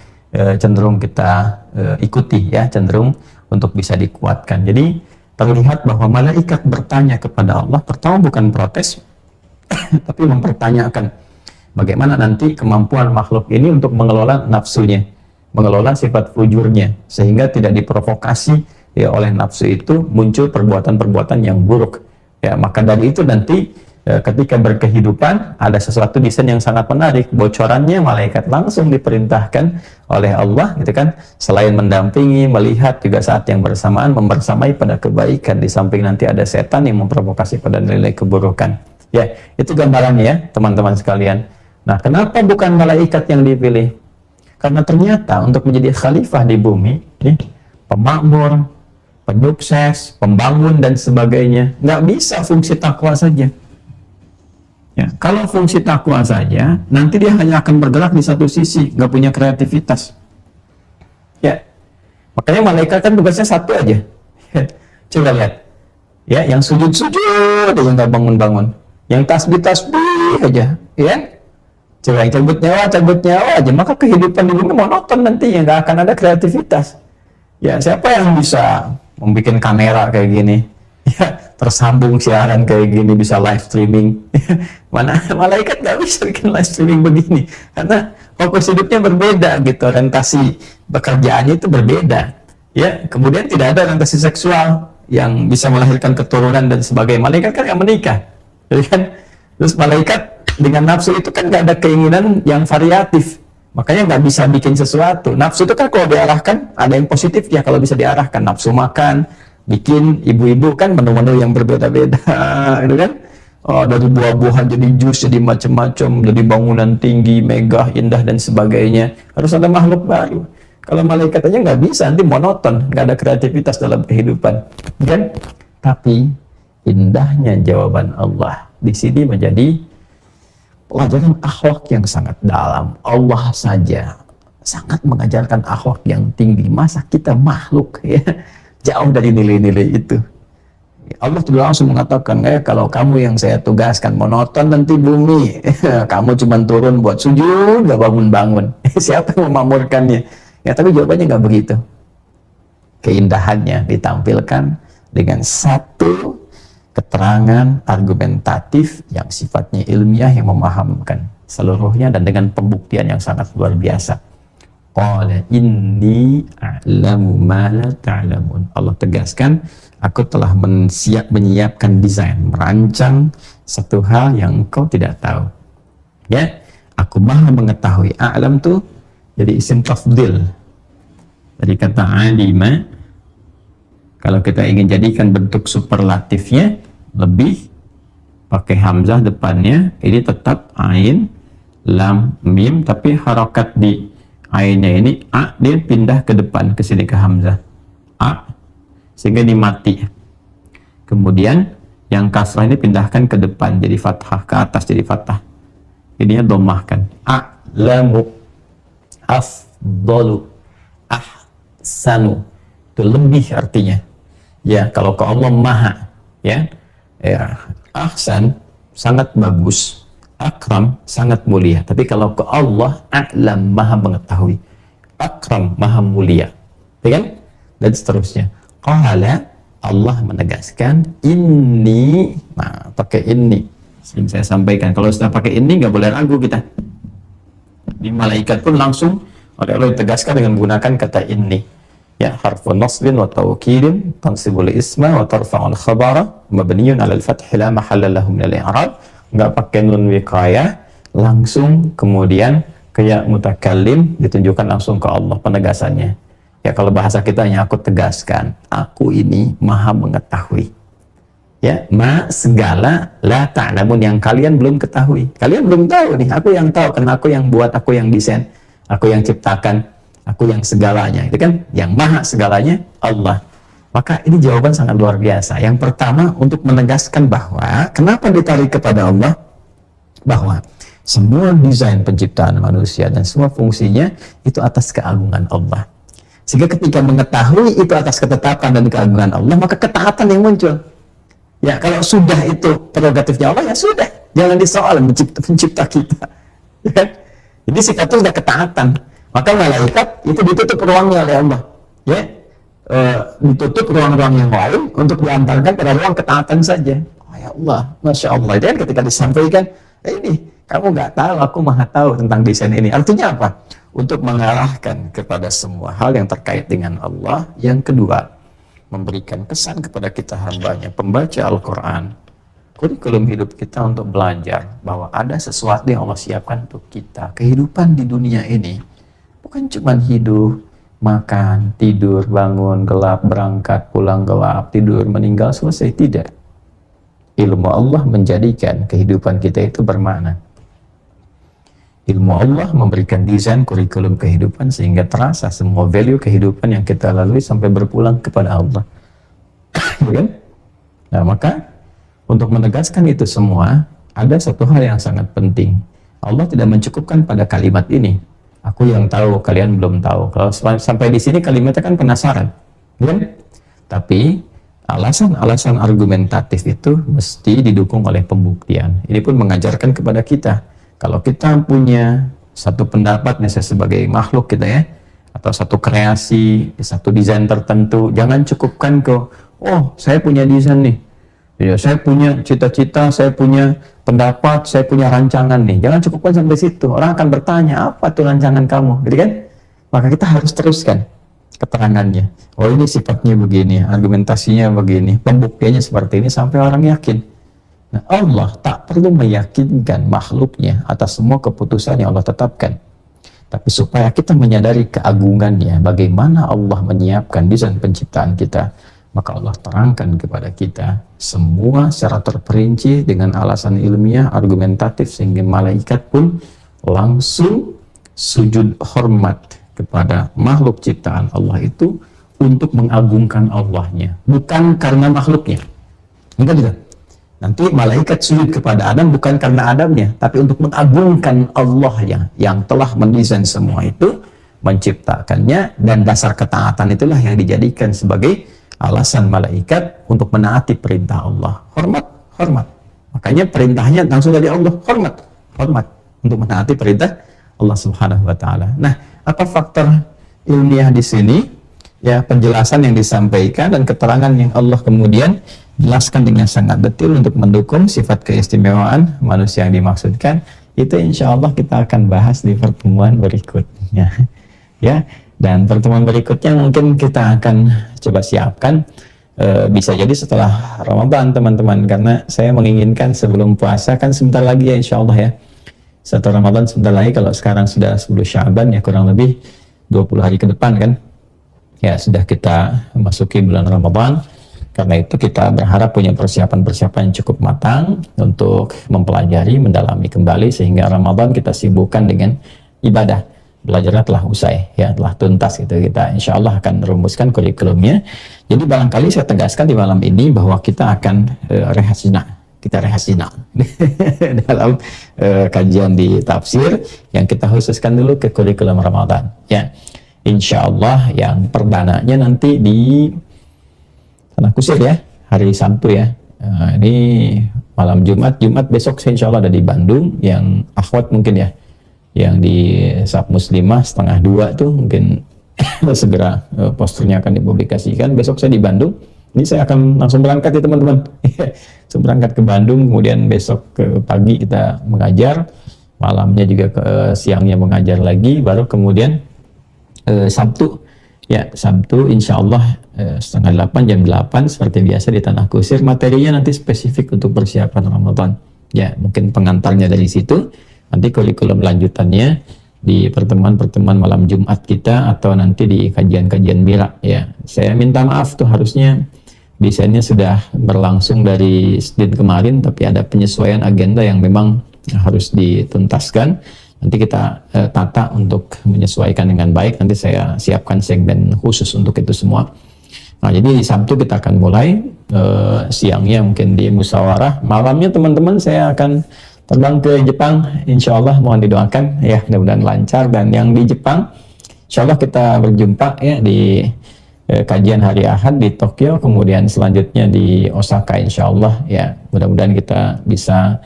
cenderung kita ikuti ya, cenderung untuk bisa dikuatkan. Jadi terlihat bahwa malaikat bertanya kepada Allah, pertama bukan protes, tapi mempertanyakan bagaimana nanti kemampuan makhluk ini untuk mengelola nafsunya, mengelola sifat fujurnya, sehingga tidak diprovokasi ya oleh nafsu itu muncul perbuatan-perbuatan yang buruk. Ya, maka dari itu nanti ketika berkehidupan ada sesuatu desain yang sangat menarik. Bocorannya malaikat langsung diperintahkan oleh Allah gitu kan, selain mendampingi, melihat, juga saat yang bersamaan membersamai pada kebaikan, di samping nanti ada setan yang memprovokasi pada nilai keburukan. Ya, itu gambarannya ya teman-teman sekalian. Nah, kenapa bukan malaikat yang dipilih? Karena ternyata untuk menjadi khalifah di bumi, pemakmur, penyukses, pembangun, dan sebagainya, nggak bisa fungsi takwa saja. Ya, kalau fungsi takwa saja, nanti dia hanya akan bergerak di satu sisi, nggak punya kreativitas. Ya, makanya malaikat kan tugasnya satu aja. Coba lihat, ya, yang sujud-sujud, yang nggak bangun-bangun. yang tasbih aja, ya. Coba yang cabut nyawa aja, maka kehidupan di bumi monoton nantinya, nggak akan ada kreativitas. Ya, siapa yang bisa membuat kamera kayak gini? Ya, tersambung siaran kayak gini, bisa live streaming. Mana malaikat nggak bisa bikin live streaming begini, karena fokus hidupnya berbeda gitu, orientasi pekerjaannya itu berbeda. Ya, kemudian tidak ada orientasi seksual yang bisa melahirkan keturunan dan sebagainya. Malaikat kan yang menikah, jadi kan. Terus malaikat dengan nafsu itu kan nggak ada keinginan yang variatif, makanya nggak bisa bikin sesuatu. Nafsu itu kan kalau diarahkan ada yang positif ya, kalau bisa diarahkan nafsu makan, bikin ibu-ibu kan menu-menu yang berbeda-beda, gitu kan. Oh, dari buah-buahan jadi jus, jadi macam-macam, jadi bangunan tinggi, megah, indah dan sebagainya. Harus ada makhluk baru. Kalau malaikat aja nggak bisa, nanti monoton, nggak ada kreativitas dalam kehidupan, kan? Tapi indahnya jawaban Allah di sini menjadi pelajaran akhlak yang sangat dalam. Allah saja sangat mengajarkan akhlak yang tinggi. Masa kita makhluk ya jauh dari nilai-nilai itu. Allah juga langsung mengatakan, kalau kamu yang saya tugaskan monoton nanti bumi, kamu cuma turun buat sujud, gak bangun-bangun. Siapa yang memakmurkannya? Ya, tapi jawabannya nggak begitu. Keindahannya ditampilkan dengan satu keterangan argumentatif yang sifatnya ilmiah, yang memahamkan seluruhnya dan dengan pembuktian yang sangat luar biasa. Qala inni a'lamu ma la ta'lamun. Allah tegaskan, aku telah menyiapkan desain, merancang satu hal yang engkau tidak tahu. Ya, aku maha mengetahui. A'lam tuh jadi isim tafdil dari kata alima. Kalau kita ingin jadikan bentuk superlatifnya, lebih pakai hamzah depannya, ini tetap ain, lam, mim, tapi harokat di ainnya ini a, dia pindah ke depan, ke sini ke hamzah a, sehingga ini mati. Kemudian yang kasrah ini pindahkan ke depan jadi fathah, ke atas jadi fathah, ininya dhammahkan. A'lamu, afdalu, ahsanu, itu lebih artinya. Ya, kalau ke Allah maha, ya, ahsan sangat bagus, akram sangat mulia. Tapi kalau ke Allah, a'lam maha mengetahui, akram maha mulia, ya kan? Dan seterusnya. Qala, Allah menegaskan, ini, nah pakai ini. Sering saya sampaikan, kalau sudah pakai ini nggak boleh ragu kita. Di malaikat pun langsung oleh Allah ditegaskan dengan menggunakan kata ini. Ya, harfun nasbin wa tawkidin tansibul isma wa tarfa'ul khabara mabniyun 'ala al-fath la mahalla lahu min al-i'rab. Enggak pakai nun wiqayah, langsung kemudian kayak mutakallim ditunjukkan langsung ke Allah penegasannya. Ya, kalau bahasa kita hanya aku tegaskan, aku ini maha mengetahui. Ya, ma segala, la ta'lamun yang kalian belum ketahui. Kalian belum tahu nih, aku yang tahu karena aku yang buat, aku yang desain, aku yang ciptakan, aku yang segalanya, itu kan yang maha segalanya Allah. Maka ini jawaban sangat luar biasa. Yang pertama untuk menegaskan bahwa kenapa ditarik kepada Allah, bahwa semua desain penciptaan manusia dan semua fungsinya itu atas keagungan Allah. Sehingga ketika mengetahui itu atas ketetapan dan keagungan Allah, maka ketaatan yang muncul. Ya, kalau sudah itu prerogatifnya Allah, ya sudah, jangan disoal pencipta kita. Ya kan? Jadi sikap itu sudah ketaatan. Maka malaikat itu ditutup ruangnya oleh Allah, ya, ditutup ruang-ruang yang lain untuk diantarkan pada ruang ketaatan saja. Oh, ya Allah, masya Allah. Dan ketika disampaikan, ini kamu nggak tahu, aku maha tahu tentang desain ini. Artinya apa? Untuk mengarahkan kepada semua hal yang terkait dengan Allah. Yang kedua, memberikan kesan kepada kita hambanya, pembaca Al-Quran, kurikulum hidup kita untuk belajar bahwa ada sesuatu yang Allah siapkan untuk kita. Kehidupan di dunia ini bukan cuma hidup, makan, tidur, bangun, gelap, berangkat, pulang gelap, tidur, meninggal, selesai. Tidak. Ilmu Allah menjadikan kehidupan kita itu bermakna. Ilmu Allah memberikan desain kurikulum kehidupan sehingga terasa semua value kehidupan yang kita lalui sampai berpulang kepada Allah. Kan? Nah, maka untuk menegaskan itu semua, ada satu hal yang sangat penting. Allah tidak mencukupkan pada kalimat ini. Aku yang tahu, kalian belum tahu. Kalau sampai di sini kalimatnya kan penasaran, kan? Tapi alasan-alasan argumentatif itu mesti didukung oleh pembuktian. Ini pun mengajarkan kepada kita, kalau kita punya satu pendapat, misalnya sebagai makhluk kita ya, atau satu kreasi, satu desain tertentu, jangan cukupkan ke, oh saya punya desain nih, ya, saya punya cita-cita, saya punya pendapat, saya punya rancangan nih. Jangan cukupkan sampai situ. Orang akan bertanya, apa tuh rancangan kamu? Gitu kan? Maka kita harus teruskan keterangannya. Oh ini sifatnya begini, argumentasinya begini, pembuktiannya seperti ini sampai orang yakin. Nah, Allah tak perlu meyakinkan makhluknya atas semua keputusan yang Allah tetapkan. Tapi supaya kita menyadari keagungannya, bagaimana Allah menyiapkan desain penciptaan kita, maka Allah terangkan kepada kita semua secara terperinci dengan alasan ilmiah, argumentatif, sehingga malaikat pun langsung sujud hormat kepada makhluk ciptaan Allah itu untuk mengagungkan Allahnya, bukan karena makhluknya. Enggak gitu. Nanti malaikat sujud kepada Adam bukan karena Adamnya, tapi untuk mengagungkan Allah yang telah mendesain semua itu, menciptakannya, dan dasar ketaatan itulah yang dijadikan sebagai alasan malaikat untuk menaati perintah Allah. Hormat, hormat. Makanya perintahnya langsung dari Allah, hormat, hormat untuk menaati perintah Allah Subhanahu wa taala. Nah, apa faktor ilmiah di sini? Ya, penjelasan yang disampaikan dan keterangan yang Allah kemudian jelaskan dengan sangat detail untuk mendukung sifat keistimewaan manusia yang dimaksudkan. Itu insya Allah kita akan bahas di pertemuan berikutnya. Ya, dan pertemuan berikutnya mungkin kita akan coba siapkan, bisa jadi setelah Ramadan teman-teman, karena saya menginginkan sebelum puasa, kan sebentar lagi ya insya Allah ya, setelah Ramadan sebentar lagi, kalau sekarang sudah 10 Sya'ban ya kurang lebih 20 hari ke depan kan ya sudah kita masuki bulan Ramadan. Karena itu kita berharap punya persiapan-persiapan yang cukup matang untuk mempelajari, mendalami kembali, sehingga Ramadan kita sibukkan dengan ibadah. Belajarnya telah usai, ya telah tuntas gitu. Kita insya Allah akan merumuskan kurikulumnya. Jadi barangkali saya tegaskan di malam ini bahwa kita akan rehasina dalam kajian di tafsir yang kita khususkan dulu ke kurikulum Ramadan. Ya, insya Allah yang perdananya nanti di Tanah Kusir ya, hari Sabtu ya. Ini malam Jumat besok saya insya Allah ada di Bandung. Yang akhwat mungkin ya, yang di Sab Muslimah 1:30 tuh mungkin segera posternya akan dipublikasikan. Besok saya di Bandung. Ini saya akan langsung berangkat ya teman-teman. Langsung berangkat ke Bandung, kemudian besok ke pagi kita mengajar, malamnya juga ke siangnya mengajar lagi, baru kemudian Sabtu insya Allah 7:30 jam 8 seperti biasa di Tanah Kusir. Materinya nanti spesifik untuk persiapan Ramadan ya, mungkin pengantarnya dari situ, nanti kurikulum lanjutannya di pertemuan-pertemuan malam Jumat kita atau nanti di kajian-kajian mira ya. Saya minta maaf tuh, harusnya desainnya sudah berlangsung dari Senin kemarin, tapi ada penyesuaian agenda yang memang harus dituntaskan. Nanti kita tata untuk menyesuaikan dengan baik. Nanti saya siapkan segmen khusus untuk itu semua. Nah, jadi di Sabtu kita akan mulai, siangnya mungkin di musyawarah, malamnya teman-teman saya akan terbang ke Jepang. Insya Allah mohon didoakan ya, mudah-mudahan lancar. Dan yang di Jepang, insya Allah kita berjumpa ya di kajian hari Ahad di Tokyo, kemudian selanjutnya di Osaka insya Allah ya. Mudah-mudahan kita bisa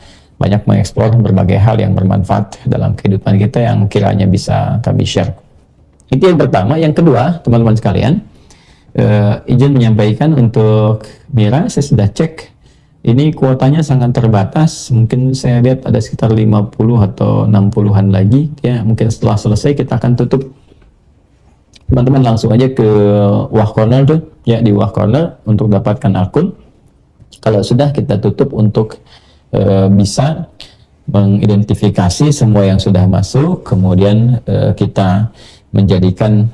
banyak mengeksplor berbagai hal yang bermanfaat dalam kehidupan kita yang kiranya bisa kami share. Itu yang pertama. Yang kedua, teman-teman sekalian, izin menyampaikan untuk Mira, saya sudah cek, ini kuotanya sangat terbatas. Mungkin saya lihat ada sekitar 50 atau 60-an lagi ya. Mungkin setelah selesai kita akan tutup. Teman-teman langsung aja ke Wah Corner tuh ya, di Wah Corner untuk dapatkan akun. Kalau sudah, kita tutup untuk bisa mengidentifikasi semua yang sudah masuk, kemudian kita menjadikan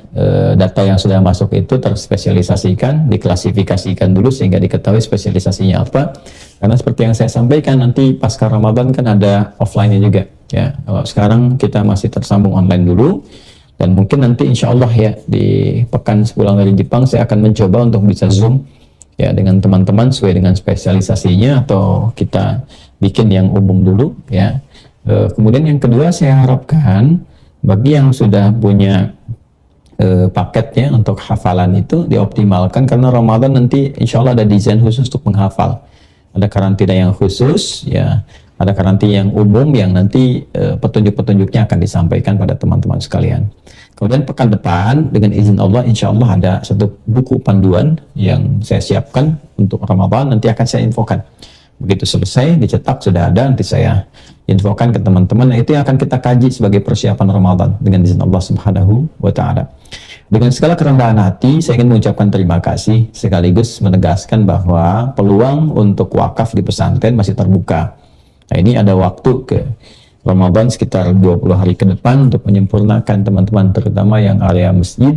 data yang sudah masuk itu terspesialisasikan, diklasifikasikan dulu sehingga diketahui spesialisasinya apa. Karena seperti yang saya sampaikan, nanti pasca Ramadan kan ada offline-nya juga ya. Kalau sekarang kita masih tersambung online dulu, dan mungkin nanti insya Allah ya di pekan sepulang dari Jepang saya akan mencoba untuk bisa Zoom ya dengan teman-teman sesuai dengan spesialisasinya, atau kita bikin yang umum dulu ya. Kemudian yang kedua, saya harapkan bagi yang sudah punya paketnya untuk hafalan itu dioptimalkan, karena Ramadan nanti insya Allah ada desain khusus untuk menghafal. Ada karantina yang khusus, ya, ada karantina yang umum yang nanti petunjuk-petunjuknya akan disampaikan pada teman-teman sekalian. Kemudian pekan depan dengan izin Allah insya Allah ada satu buku panduan yang saya siapkan untuk Ramadan, nanti akan saya infokan. Begitu selesai dicetak sudah ada, nanti saya infokan ke teman-teman. Nah, itu yang akan kita kaji sebagai persiapan Ramadan dengan izin Allah Subhanahu wa Ta'ala. Dengan segala kerendahan hati, saya ingin mengucapkan terima kasih sekaligus menegaskan bahwa peluang untuk wakaf di pesantren masih terbuka. Nah, ini ada waktu ke Ramadan sekitar 20 hari ke depan untuk menyempurnakan teman-teman, terutama yang area masjid,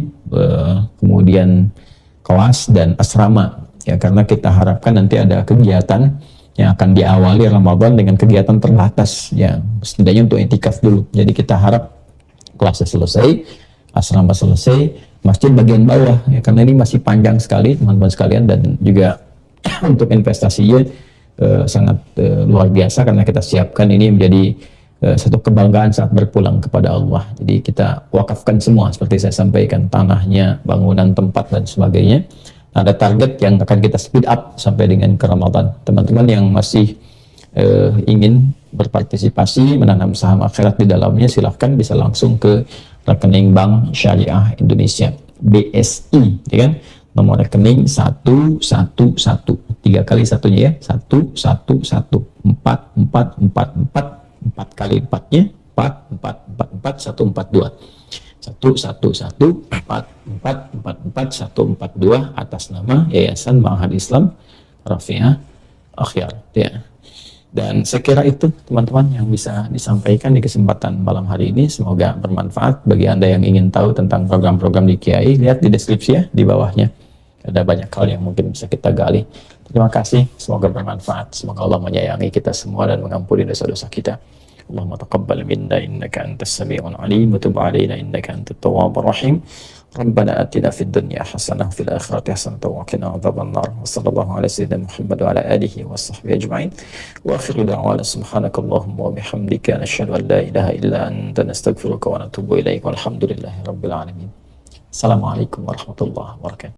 kemudian kelas dan asrama. Ya, karena kita harapkan nanti ada kegiatan yang akan diawali Ramadan dengan kegiatan terbatas, ya, setidaknya untuk i'tikaf dulu. Jadi kita harap kelasnya selesai, asrama selesai, masjid bagian bawah, ya, karena ini masih panjang sekali teman-teman sekalian, dan juga untuk investasinya sangat luar biasa, karena kita siapkan ini menjadi satu kebanggaan saat berpulang kepada Allah. Jadi kita wakafkan semua seperti saya sampaikan, tanahnya, bangunan, tempat dan sebagainya. Ada target yang akan kita speed up sampai dengan ke Ramadan. Teman-teman yang masih ingin berpartisipasi menanam saham akhirat di dalamnya, silahkan bisa langsung ke rekening Bank Syariah Indonesia BSI, ya kan? Nomor rekening 111, 3 kali satunya ya, 111 4444, 4 kali 4-nya 4444 142, 1114444 142 atas nama Yayasan Ma'had Islam Rafi'ah Akhyar, ya. Dan saya kira itu teman-teman yang bisa disampaikan di kesempatan malam hari ini. Semoga bermanfaat bagi Anda yang ingin tahu tentang program-program di Kiai. Lihat di deskripsi ya, di bawahnya ada banyak hal yang mungkin bisa kita gali. Terima kasih, semoga bermanfaat. Semoga Allah menyayangi kita semua dan mengampuni dosa-dosa kita. Allahumma taqabbal minna innaka antas sami'ul alim wa tub 'alaina innaka antat tawwabur rahim. Rabbana atina fid dunya hasanah wa fil akhirati hasanah wa qina adzaban nar. Wa sallallahu ala sayyidina Muhammad wa ala alihi wa sahbihi ajma'in. Wa akhiru da'wana subhanakallahumma wa bihamdika nashhadu an la ilaha illa anta nastaghfiruka wa natubu ilaik. Walhamdulillahi rabbil alamin. Assalamualaikum warahmatullahi wabarakatuh.